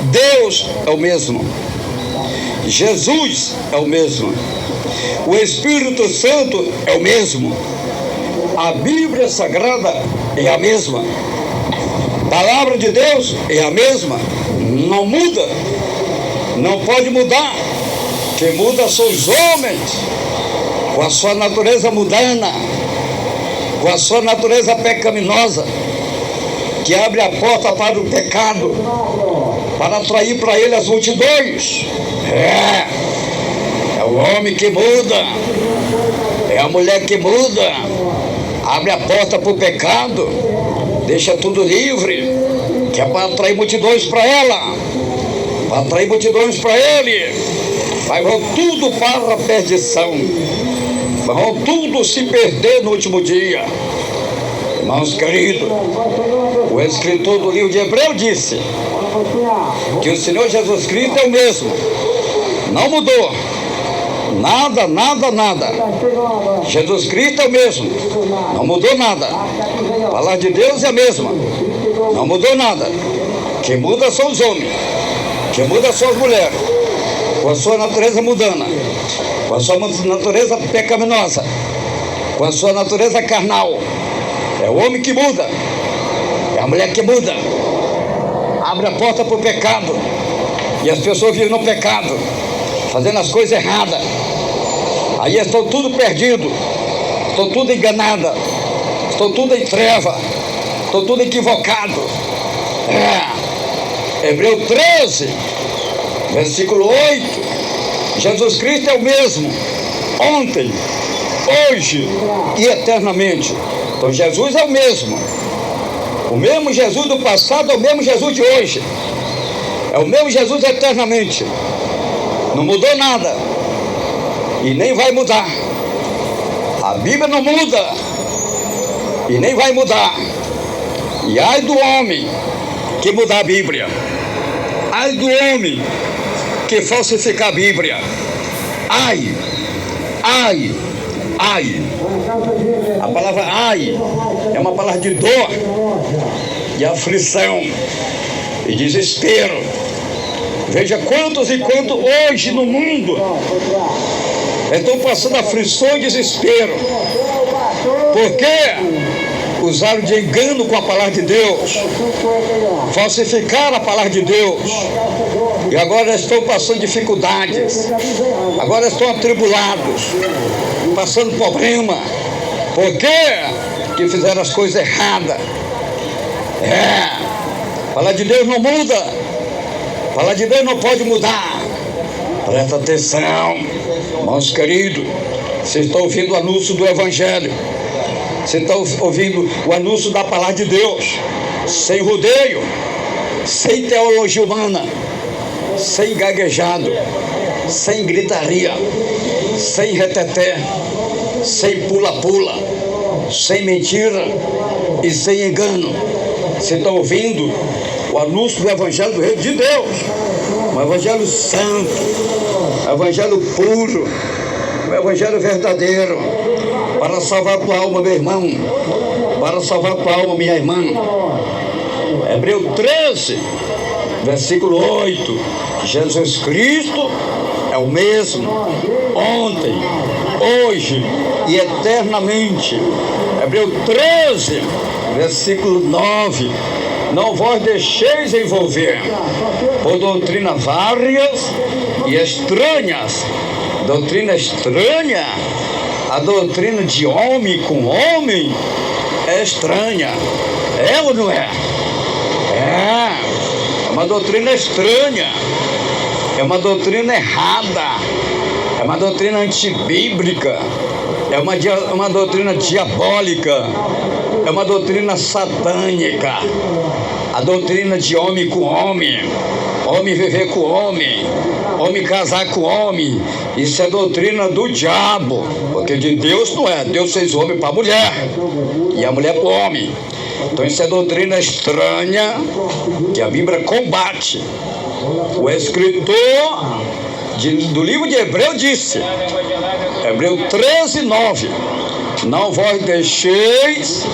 Deus é o mesmo. Jesus é o mesmo. O Espírito Santo é o mesmo. A Bíblia Sagrada é a mesma. A palavra de Deus é a mesma. Não muda. Não pode mudar. Quem muda são os homens, com a sua natureza mundana, com a sua natureza pecaminosa, que abre a porta para o pecado, para atrair para ele as multidões. É o homem que muda, é a mulher que muda, abre a porta para o pecado, deixa tudo livre, que é para atrair multidões para ela, para atrair multidões para ele. Vão tudo para a perdição, vão tudo se perder no último dia. Irmãos queridos, o escritor do livro de Hebreus disse que o Senhor Jesus Cristo é o mesmo, não mudou, nada, nada, nada. Jesus Cristo é o mesmo, não mudou nada. A palavra de Deus é a mesma, não mudou nada. Quem muda são os homens, quem muda são as mulheres, com a sua natureza mundana, com a sua natureza pecaminosa, com a sua natureza carnal. É o homem que muda, é a mulher que muda, abre a porta para o pecado, e as pessoas vivem no pecado, fazendo as coisas erradas. Aí estão tudo perdidos, estão tudo enganadas, estão tudo em treva, estão tudo equivocado. Hebreus 13, versículo 8: Jesus Cristo é o mesmo, ontem, hoje e eternamente. Então Jesus é o mesmo. O mesmo Jesus do passado é o mesmo Jesus de hoje. É o mesmo Jesus eternamente. Não mudou nada. E nem vai mudar. A Bíblia não muda. E nem vai mudar. E ai do homem que mudar a Bíblia. Ai do homem que falsificar a Bíblia. Ai, ai, ai. A palavra ai é uma palavra de dor, de aflição e desespero. Veja quantos e quantos hoje no mundo estão passando aflição e desespero. Porque usaram de engano com a palavra de Deus, falsificaram a palavra de Deus, e agora estão passando dificuldades, agora estão atribulados, passando problema. Por quê? Que fizeram as coisas erradas. A palavra de Deus não muda. A palavra de Deus não pode mudar. Presta atenção, irmãos queridos. Vocês estão ouvindo o anúncio do Evangelho. Vocês estão ouvindo o anúncio da palavra de Deus. Sem rodeio, sem teologia humana, sem gaguejado, sem gritaria, sem reteté, sem pula-pula, sem mentira e sem engano. Vocês estão ouvindo o anúncio do Evangelho do Reino de Deus, um Evangelho santo, um Evangelho puro, um Evangelho verdadeiro, para salvar a tua alma, meu irmão, para salvar a tua alma, minha irmã. Hebreus 13, versículo 8, Jesus Cristo é o mesmo, ontem, hoje e eternamente. Hebreus 13, versículo 9, não vos deixeis envolver por doutrinas várias e estranhas. Doutrina estranha, a doutrina de homem com homem é estranha. É ou não é? É uma doutrina estranha, é uma doutrina errada, é uma doutrina antibíblica, é uma doutrina diabólica, é uma doutrina satânica, a doutrina de homem com homem, homem viver com homem, homem casar com homem. Isso é doutrina do diabo, porque de Deus não é. Deus fez o homem para a mulher e a mulher para o homem. Então isso é doutrina estranha que a Bíblia combate. O escritor do livro de Hebreus disse, Hebreus 13, 9, não vos deixeis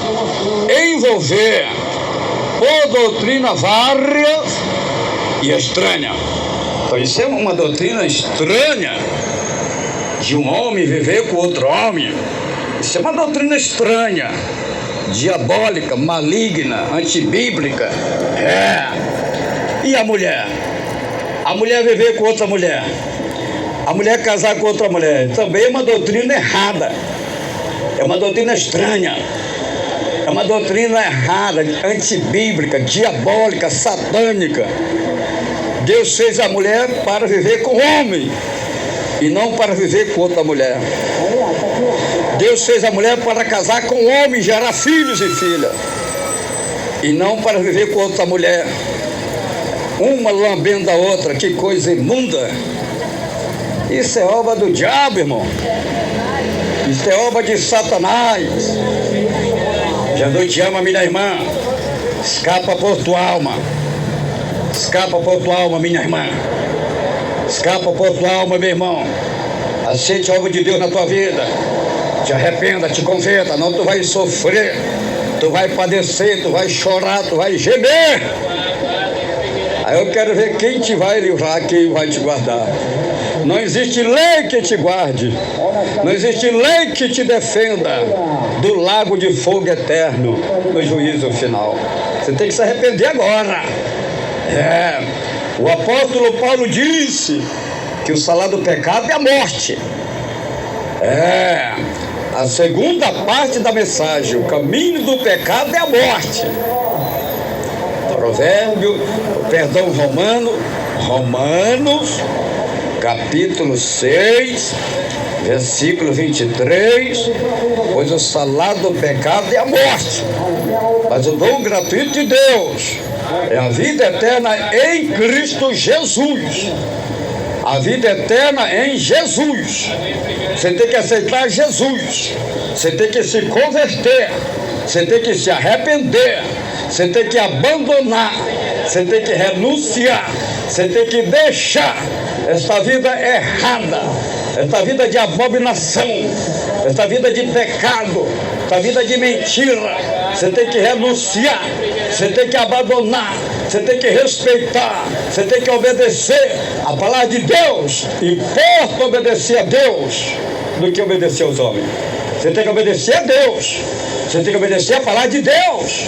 envolver por doutrina várias e estranha. Então isso é uma doutrina estranha de um homem viver com outro homem. Isso é uma doutrina estranha, diabólica, maligna, antibíblica. E a mulher? A mulher viver com outra mulher, a mulher casar com outra mulher, também é uma doutrina errada, é uma doutrina estranha, é uma doutrina errada, antibíblica, diabólica, satânica. Deus fez a mulher para viver com o homem e não para viver com outra mulher. Deus fez a mulher para casar com o homem, gerar filhos e filhas, e não para viver com outra mulher, uma lambendo a outra. Que coisa imunda! Isso é obra do diabo, irmão. Isso é obra de Satanás. Jesus te ama, minha irmã. Escapa por tua alma. Escapa por tua alma, minha irmã. Escapa por tua alma, meu irmão. Aceite a obra de Deus na tua vida. Te arrependa, te converta. Não, tu vai sofrer, tu vai padecer, tu vai chorar, tu vai gemer. Aí eu quero ver quem te vai livrar, quem vai te guardar. Não existe lei que te guarde, não existe lei que te defenda do lago de fogo eterno no juízo final. Você tem que se arrepender agora. O apóstolo Paulo disse que o salário do pecado é a morte. A segunda parte da mensagem, o caminho do pecado é a morte. Romanos, capítulo 6, versículo 23, pois o salário do pecado é a morte. Mas o dom gratuito de Deus é a vida eterna em Cristo Jesus. A vida eterna em Jesus. Você tem que aceitar Jesus. Você tem que se converter. Você tem que se arrepender. Você tem que abandonar. Você tem que renunciar. Você tem que deixar esta vida errada, esta vida de abominação, esta vida de pecado, esta vida de mentira. Você tem que renunciar. Você tem que abandonar. Você tem que respeitar. Você tem que obedecer a palavra de Deus. Importa obedecer a Deus do que obedecer aos homens. Você tem que obedecer a Deus. Você tem que obedecer a palavra de Deus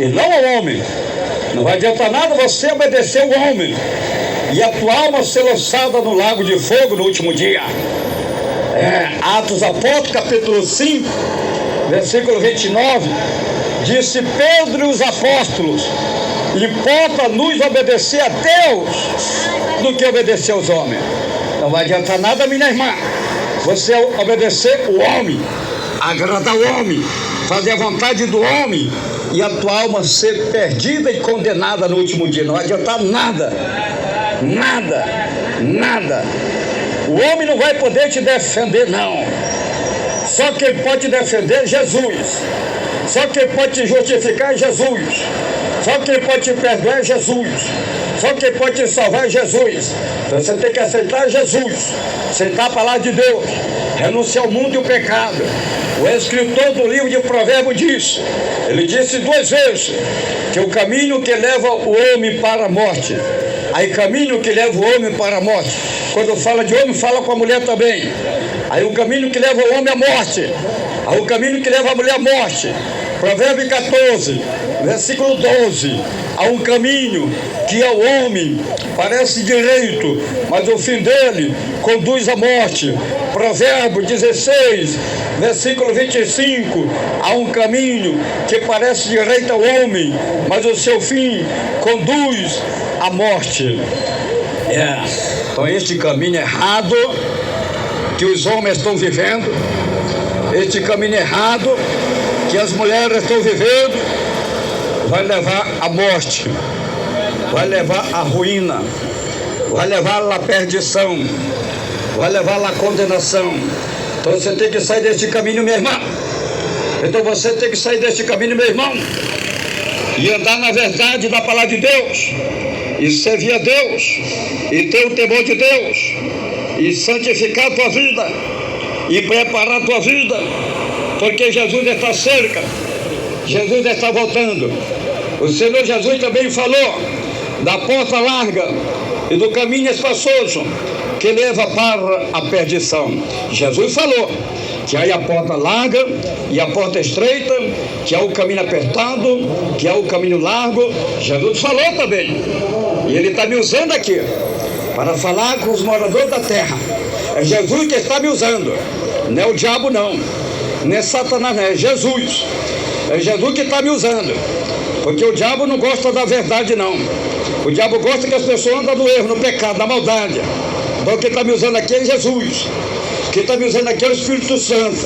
e não ao homem. Não vai adiantar nada você obedecer o homem e a tua alma ser lançada no lago de fogo no último dia. Atos Apóstolos, capítulo 5, versículo 29, disse Pedro e os apóstolos: importa-nos obedecer a Deus do que obedecer aos homens. Não vai adiantar nada, minha irmã, você obedecer o homem, agradar o homem, fazer a vontade do homem e a tua alma ser perdida e condenada no último dia. Não vai adiantar nada, nada, nada. O homem não vai poder te defender, não. Só quem pode te defender é Jesus. Só quem pode te justificar é Jesus. Só quem pode te perdoar é Jesus. Só quem pode te salvar é Jesus. Então você tem que aceitar Jesus, aceitar a palavra de Deus, renunciar ao mundo e ao pecado. O escritor do livro de Provérbios disse, ele disse 2 vezes, que o caminho que leva o homem para a morte, aí caminho que leva o homem para a morte. Quando fala de homem, fala com a mulher também. Aí o caminho que leva o homem à morte, aí o caminho que leva a mulher à morte. Provérbio 14, versículo 12. Há um caminho que ao homem parece direito, mas o fim dele conduz à morte. Provérbio 16, versículo 25. Há um caminho que parece direito ao homem, mas o seu fim conduz à morte. Então este caminho errado que os homens estão vivendo, este caminho errado que as mulheres estão vivendo, vai levar à morte, vai levar à ruína, vai levar à perdição, vai levar à condenação. Então você tem que sair deste caminho, minha irmã. Então você tem que sair deste caminho, meu irmão, e andar na verdade da palavra de Deus, e servir a Deus, e ter o temor de Deus, e santificar a tua vida, e preparar a tua vida, porque Jesus está cerca, Jesus está voltando. O Senhor Jesus também falou da porta larga e do caminho espaçoso que leva para a perdição. Jesus falou que há a porta larga e a porta estreita, que há o caminho apertado, que há o caminho largo. Jesus falou também, e Ele está me usando aqui para falar com os moradores da terra. É Jesus que está me usando, não é o diabo não, não é Satanás não, é Jesus. É Jesus que está me usando, porque o diabo não gosta da verdade não. O diabo gosta que as pessoas andam no erro, no pecado, na maldade. Então quem está me usando aqui é Jesus. Quem está me usando aqui é o Espírito Santo,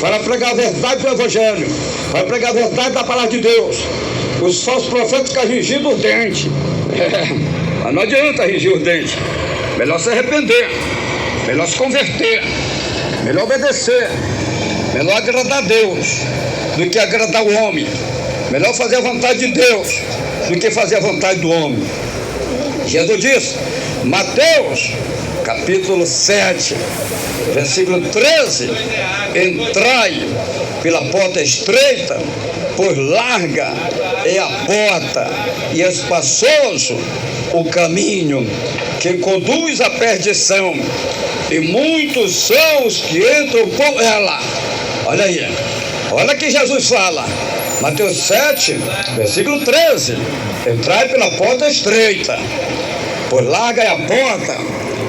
para pregar a verdade do Evangelho, para pregar a verdade da palavra de Deus. Os falsos profetas ficam ringindo os dentes. Mas não adianta ringir os dentes. Melhor se arrepender, melhor se converter, melhor obedecer, melhor agradar a Deus do que agradar o homem. Melhor fazer a vontade de Deus do que fazer a vontade do homem. Jesus disse, Mateus, capítulo 7, versículo 13, entrai pela porta estreita, pois larga é a porta e espaçoso o caminho que conduz à perdição, e muitos são os que entram por ela. Olha aí, olha que Jesus fala, Mateus 7, versículo 13, entrai pela porta estreita, pois larga é a porta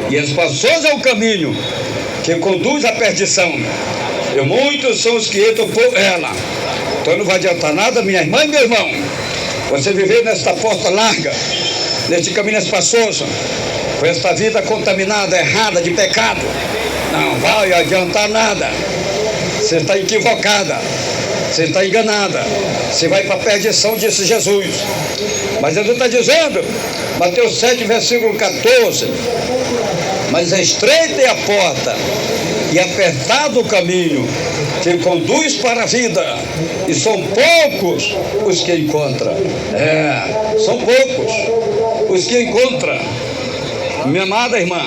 e espaçoso é o caminho que conduz à perdição, e muitos são os que entram por ela. Então não vai adiantar nada, minha irmã e meu irmão, você viver nesta porta larga, neste caminho espaçoso, com esta vida contaminada, errada, de pecado. Não vai adiantar nada. Você está equivocada, Você está enganada. Você vai para a perdição, disse Jesus. Mas Jesus está dizendo, Mateus 7, versículo 14, mas estreita é a porta e apertado o caminho que conduz para a vida, e são poucos os que encontram. São poucos os que encontram. Minha amada irmã,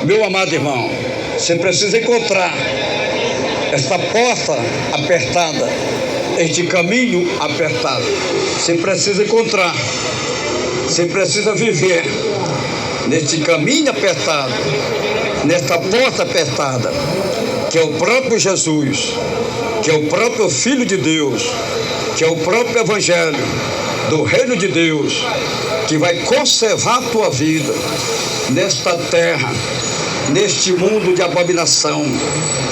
meu amado irmão, você precisa encontrar esta porta apertada, este caminho apertado. Você precisa encontrar, você precisa viver neste caminho apertado, nesta porta apertada, que é o próprio Jesus, que é o próprio Filho de Deus, que é o próprio Evangelho do Reino de Deus, que vai conservar a tua vida nesta terra, neste mundo de abominação,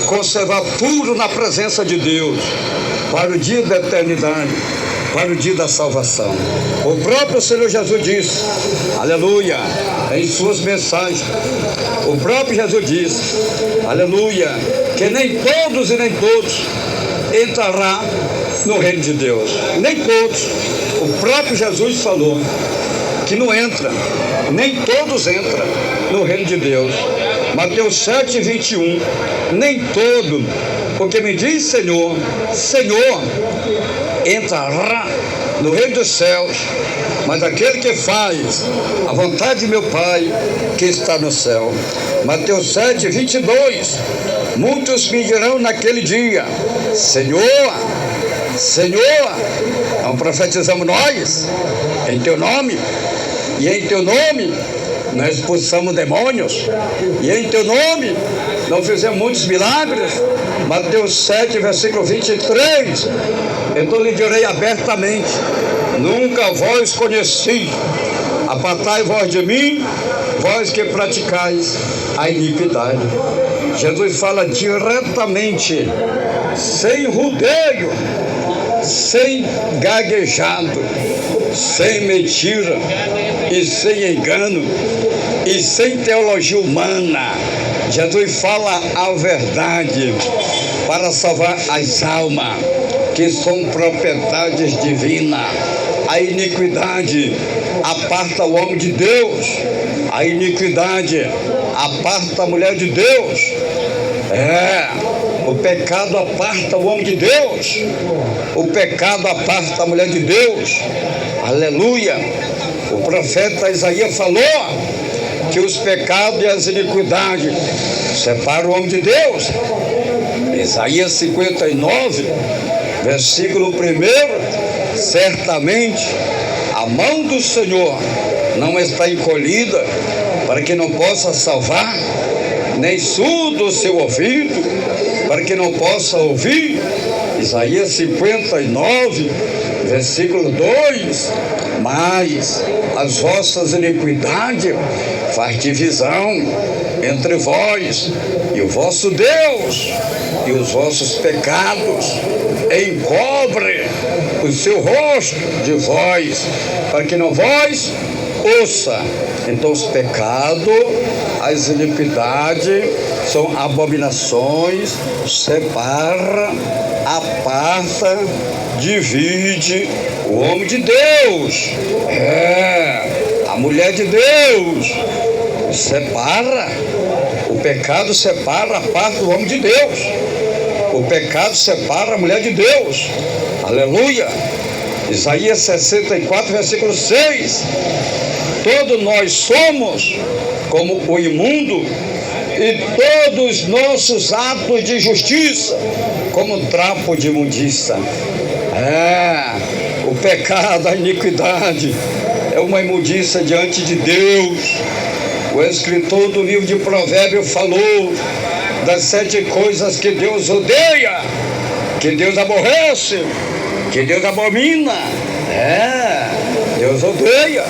conservar puro na presença de Deus, para o dia da eternidade, para o dia da salvação. O próprio Senhor Jesus disse, aleluia, em suas mensagens, o próprio Jesus disse, aleluia, que nem todos e nem todos entrará no reino de Deus. Nem todos. O próprio Jesus falou que não entra, nem todos entram no reino de Deus. Mateus 7, 21, nem todo, porque me diz Senhor, Senhor, entrará no reino dos céus, mas aquele que faz a vontade de meu Pai que está no céu. Mateus 7, 22, muitos me dirão naquele dia, Senhor, Senhor, não profetizamos nós em teu nome, e em teu nome nós expulsamos demônios, e em teu nome não fizemos muitos milagres. Mateus 7, versículo 23, então lhe direi abertamente, nunca vós conheci, apartai vós de mim, vós que praticais a iniquidade. Jesus fala diretamente, sem rodeio, sem gaguejado, sem mentira e sem engano e sem teologia humana. Jesus fala a verdade para salvar as almas que são propriedades divinas. A iniquidade aparta o homem de Deus, a iniquidade aparta a mulher de Deus. O pecado aparta o homem de Deus, o pecado aparta a mulher de Deus. Aleluia. O profeta Isaías falou que os pecados e as iniquidades separam o homem de Deus. Isaías 59, versículo 1, certamente a mão do Senhor não está encolhida para que não possa salvar, nem surdo o seu ouvido para que não possa ouvir. Isaías 59, versículo 2, mas as vossas iniquidades faz divisão entre vós e o vosso Deus, e os vossos pecados encobre o seu rosto de vós, para que não vós ouça. Então os pecados, as iniquidades são abominações, separa, aparta, divide o homem de Deus, a mulher de Deus, separa. O pecado separa, aparta o homem de Deus. O pecado separa a mulher de Deus. Aleluia. Isaías 64, versículo 6. Todos nós somos como o imundo, e todos nossos atos de justiça como trapo de imundícia. O pecado, a iniquidade é uma imundícia diante de Deus. O escritor do livro de Provérbios falou das 7 coisas que Deus odeia, que Deus aborrece, que Deus abomina. Deus odeia,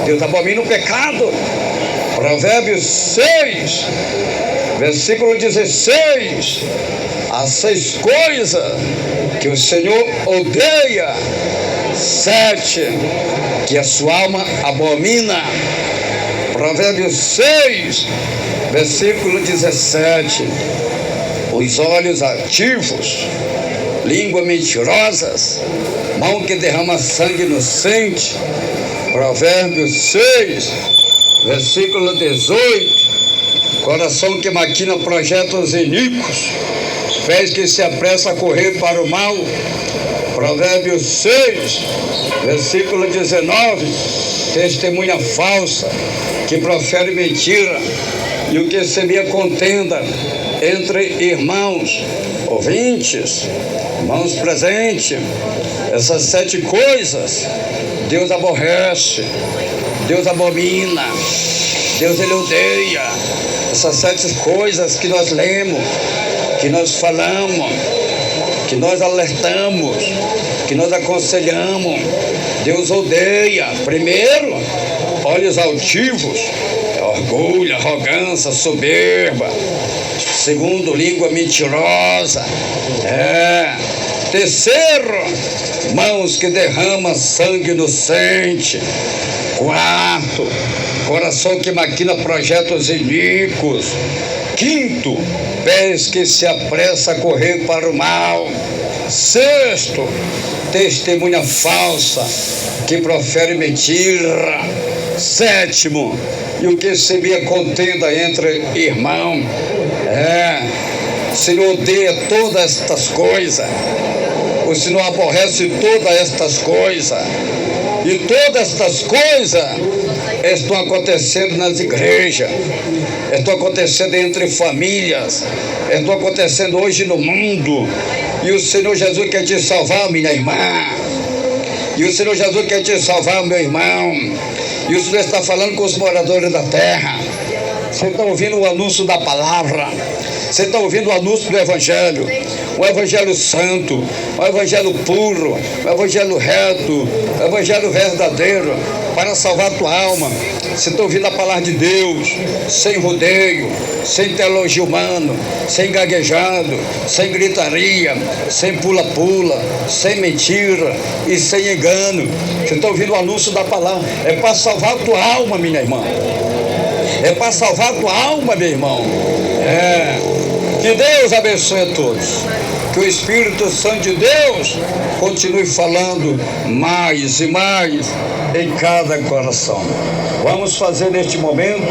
Deus abomina o pecado. Provérbios 6, versículo 16, as 6 coisas que o Senhor odeia, 7 que a sua alma abomina. Provérbios 6, versículo 17, os olhos ativos língua mentirosas, mão que derrama sangue inocente. Provérbios 6, versículo 18, coração que maquina projetos iníquos, pés que se apressa a correr para o mal. Provérbios 6, versículo 19, testemunha falsa, que profere mentira, e o que semeia contenda entre irmãos, ouvintes, irmãos presentes. Essas 7 coisas Deus aborrece, Deus abomina, Deus ele odeia. Essas 7 coisas que nós lemos, que nós falamos, que nós alertamos, que nós aconselhamos, Deus odeia. Primeiro, olhos altivos, orgulho, arrogância, soberba. Segundo, língua mentirosa. Terceiro, mãos que derramam sangue inocente. Quarto, coração que maquina projetos iníquos. Quinto, pés que se apressa a correr para o mal. Sexto, testemunha falsa, que profere mentira. Sétimo, e o que semeia contenda entre irmãos. O Senhor odeia todas estas coisas. O Senhor aborrece todas estas coisas. E todas estas coisas estão acontecendo nas igrejas, estão acontecendo entre famílias, estão acontecendo hoje no mundo. E o Senhor Jesus quer te salvar, minha irmã. E o Senhor Jesus quer te salvar, meu irmão. E o Senhor está falando com os moradores da terra. Você está ouvindo o anúncio da palavra. Você está ouvindo o anúncio do Evangelho. Um Evangelho santo, um Evangelho puro, um Evangelho reto, um Evangelho verdadeiro, para salvar a tua alma. Você está ouvindo a palavra de Deus, sem rodeio, sem teologia humana, sem gaguejado, sem gritaria, sem pula-pula, sem mentira e sem engano. Você está ouvindo o anúncio da palavra. É para salvar a tua alma, minha irmã. É para salvar a tua alma, meu irmão. Que Deus abençoe a todos. Que o Espírito Santo de Deus continue falando mais e mais em cada coração. Vamos fazer neste momento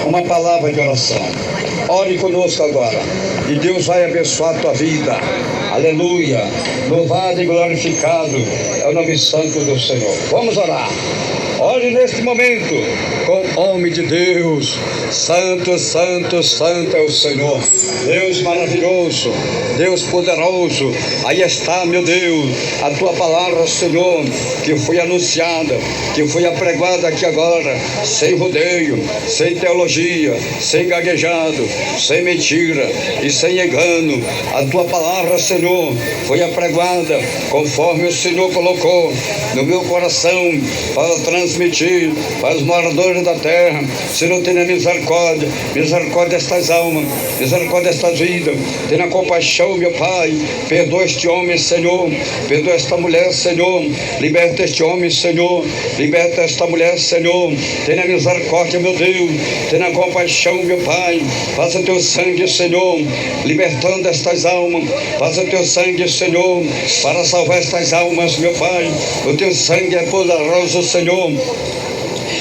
uma palavra de oração. Ore conosco agora e Deus vai abençoar a tua vida. Aleluia. Louvado e glorificado é o nome santo do Senhor. Vamos orar. Ore neste momento com o nome de Deus. Santo, santo, santo é o Senhor. Deus maravilhoso, Deus poderoso. Aí está, meu Deus, a tua palavra, Senhor, que foi anunciada, que foi apregoada aqui agora, sem rodeio, sem teologia, sem gaguejado, sem mentira e sem engano. A tua palavra, Senhor, foi apregoada conforme o Senhor colocou no meu coração para transmitir para os moradores da terra. Senhor, tenha misericórdia, misericórdia destas almas, misericórdia destas vidas, tenha compaixão, meu Pai, perdoa este homem, Senhor, perdoa esta mulher, Senhor, liberta este homem, Senhor, liberta esta mulher, Senhor, tenha misericórdia, meu Deus, tenha compaixão, meu Pai, faça teu sangue, Senhor, libertando estas almas, faça teu sangue, Senhor, para salvar estas almas, meu Pai, o teu sangue é poderoso, Senhor.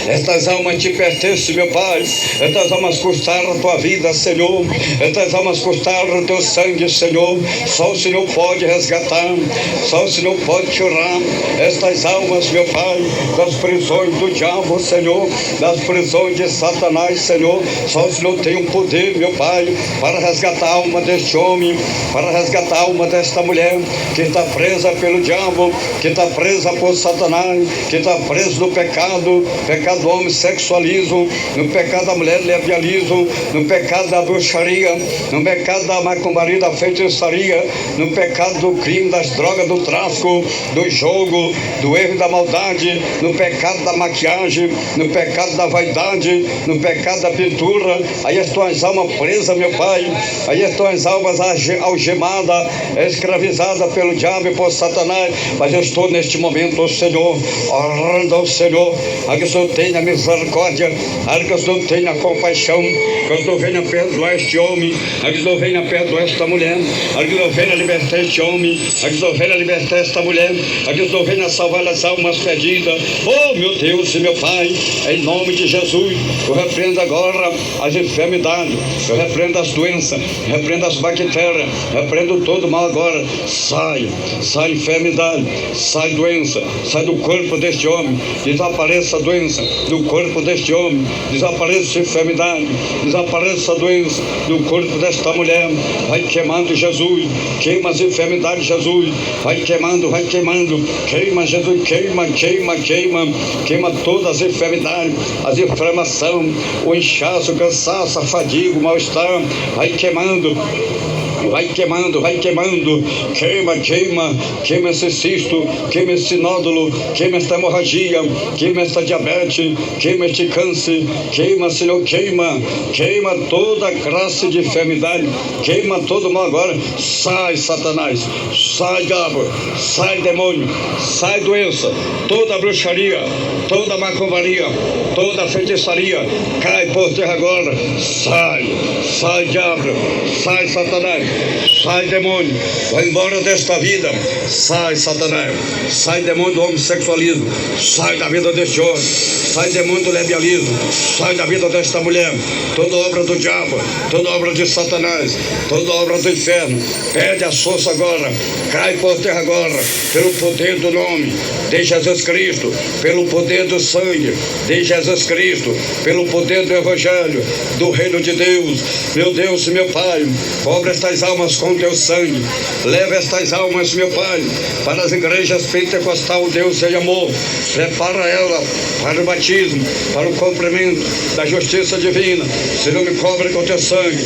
Estas almas te pertencem, meu Pai. Estas almas custaram a tua vida, Senhor. Estas almas custaram o teu sangue, Senhor. Só o Senhor pode resgatar. Só o Senhor pode tirar estas almas, meu Pai, das prisões do diabo, Senhor, das prisões de Satanás, Senhor. Só o Senhor tem um poder, meu Pai, para resgatar a alma deste homem, para resgatar a alma desta mulher que está presa pelo diabo, que está presa por Satanás, que está presa no pecado do homossexualismo, no pecado da mulher lesbianismo, no pecado da bruxaria, no pecado da macumbaria, da feitiçaria, no pecado do crime, das drogas, do tráfico, do jogo, do erro e da maldade, no pecado da maquiagem, no pecado da vaidade, no pecado da pintura. Aí as tuas almas presas, meu Pai, aí as tuas almas algemadas, escravizadas pelo diabo e por Satanás. Mas eu estou neste momento, Senhor, orando ao Senhor, a que o Senhor tenha misericórdia, para que o Senhor tenha compaixão, que o Senhor venha perdoar este homem, para que o Senhor venha perdoar esta mulher, para que o Senhor venha libertar este homem, para que o Senhor venha libertar esta mulher, para que o Senhor venha salvar as almas perdidas. Oh, meu Deus e meu Pai, em nome de Jesus, eu repreendo agora as enfermidades, eu repreendo as doenças, repreendo as bactérias, repreendo todo mal agora. Sai enfermidade, sai doença, sai do corpo deste homem, desapareça a doença do corpo deste homem, desapareça a enfermidade, desapareça a doença do corpo desta mulher. Vai queimando, Jesus, queima as enfermidades, Jesus, vai queimando, queima, Jesus, queima todas as enfermidades, as inflamações, o inchaço, o cansaço, a fadiga, o mal-estar, vai queimando, queima esse cisto, queima esse nódulo, queima esta hemorragia, queima esta diabetes, queima este câncer, queima, Senhor, queima toda classe de enfermidade, queima todo mal agora. Sai, Satanás, sai, diabo, sai, demônio, sai, doença, toda bruxaria, toda macumbaria, toda feitiçaria, cai por terra agora. Sai, diabo, sai, Satanás, sai, demônio, vai embora desta vida. Sai, Satanás, sai, demônio do homossexualismo, sai da vida deste homem, sai, demônio do lesbianismo, sai da vida desta mulher. Toda obra do diabo, toda obra de Satanás, toda obra do inferno, perde a força agora, cai por terra agora, pelo poder do nome de Jesus Cristo, pelo poder do sangue de Jesus Cristo, pelo poder do Evangelho, do reino de Deus. Meu Deus e meu Pai, cobre estas almas com teu sangue, leva estas almas, meu Pai, para as igrejas pentecostal, Deus e amor, prepara ela para o batismo, para o cumprimento da justiça divina. Senhor, me cobre com teu sangue,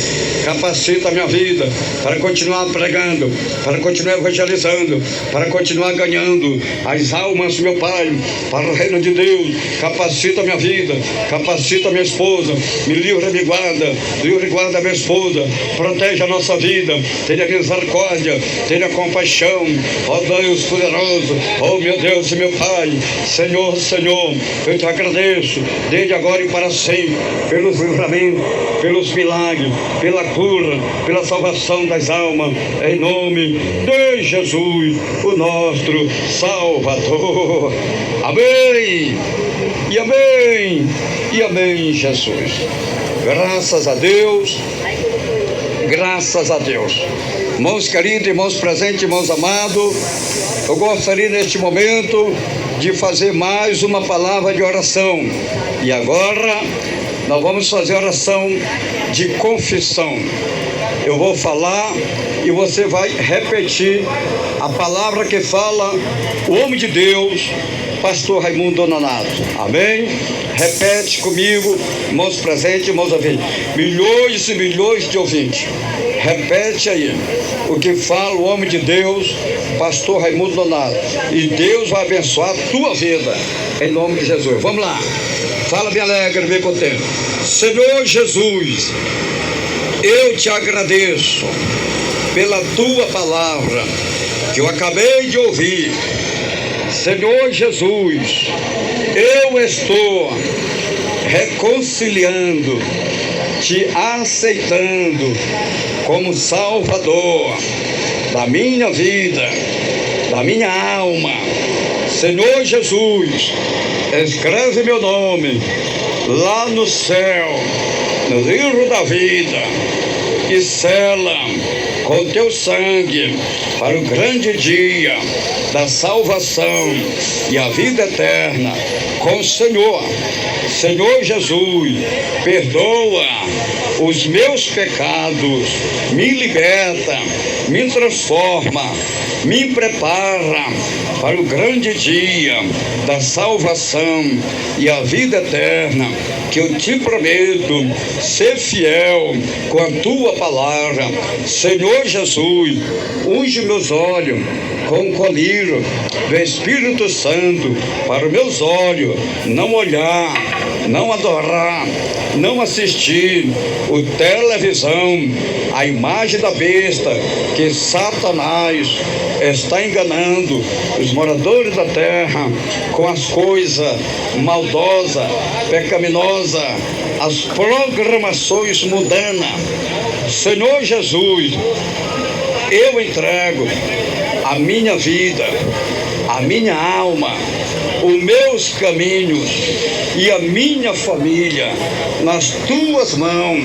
capacita a minha vida para continuar pregando, para continuar evangelizando, para continuar ganhando as almas, meu Pai, para o reino de Deus. Capacita a minha vida, capacita a minha esposa, me livra, me guarda, livre e guarda a minha esposa, protege a nossa vida, tenha misericórdia, tenha compaixão, ó Deus poderoso, ó meu Deus e meu Pai. Senhor, eu te agradeço desde agora e para sempre pelos livramentos, pelos milagres, pela cura, pela salvação das almas, em nome de Jesus, o nosso Salvador. Amém e amém e amém, Jesus. Graças a Deus. Graças a Deus. Irmãos queridos, irmãos presentes, irmãos amados, eu gostaria neste momento de fazer mais uma palavra de oração. E agora nós vamos fazer oração de confissão. Eu vou falar e você vai repetir a palavra que fala o homem de Deus, pastor Raimundo Nonato. Amém? Repete comigo, irmãos presentes, irmãos ouvintes, milhões e milhões de ouvintes. Repete aí o que fala o homem de Deus, pastor Raimundo Nonato, e Deus vai abençoar a tua vida, em nome de Jesus. Vamos lá, fala bem alegre, bem contente. Senhor Jesus, eu te agradeço pela tua palavra que eu acabei de ouvir. Senhor Jesus, eu estou reconciliando, te aceitando como Salvador da minha vida, da minha alma. Senhor Jesus, escreve meu nome lá no céu, no livro da vida, e sela com teu sangue para o grande dia da salvação e a vida eterna com o Senhor. Senhor Jesus, perdoa os meus pecados, me liberta, me transforma, me prepara para o grande dia da salvação e a vida eterna, que eu te prometo ser fiel com a tua palavra. Senhor Jesus, unge meus olhos com o colírio do Espírito Santo, para os meus olhos não olhar não adorar, não assistir o televisão, a imagem da besta, que Satanás está enganando os moradores da terra com as coisas maldosas, pecaminosas, as programações mundanas. Senhor Jesus, eu entrego a minha vida, a minha alma, os meus caminhos e a minha família nas tuas mãos,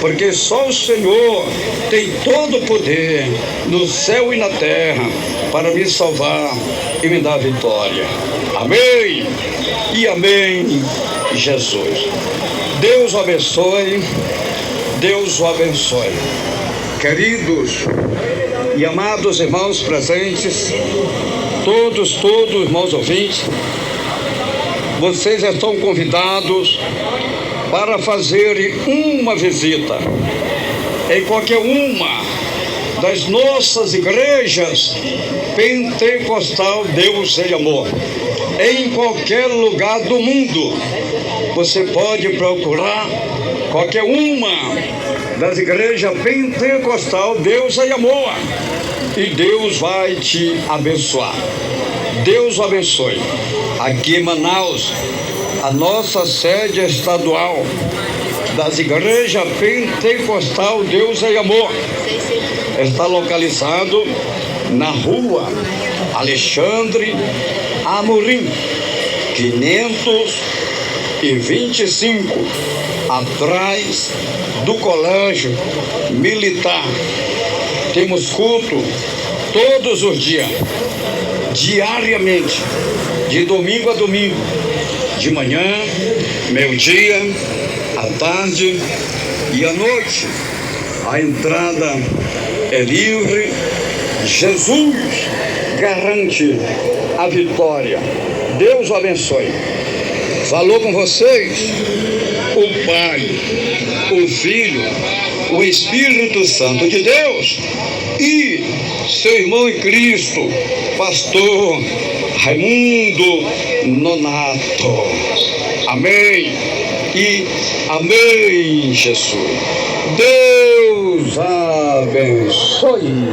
porque só o Senhor tem todo o poder no céu e na terra para me salvar e me dar vitória. Amém e amém, Jesus. Deus o abençoe, Deus o abençoe. Queridos e amados irmãos presentes, todos, irmãos ouvintes, vocês estão convidados para fazerem uma visita em qualquer uma das nossas igrejas pentecostal Deus e Amor. Em qualquer lugar do mundo, você pode procurar qualquer uma das igrejas pentecostal Deus e Amor, e Deus vai te abençoar. Deus o abençoe. Aqui em Manaus, a nossa sede estadual das igrejas pentecostal Deus e Amor está localizado na rua Alexandre Amorim, 525, atrás do Colégio Militar. Temos culto todos os dias, diariamente, de domingo a domingo, de manhã, meio-dia, à tarde e à noite. A entrada é livre. Jesus garante a vitória. Deus o abençoe. Falou com vocês o Pai, o Filho, o Espírito Santo de Deus e seu irmão em Cristo, pastor Raimundo Nonato. Amém e amém, Jesus. Deus abençoe.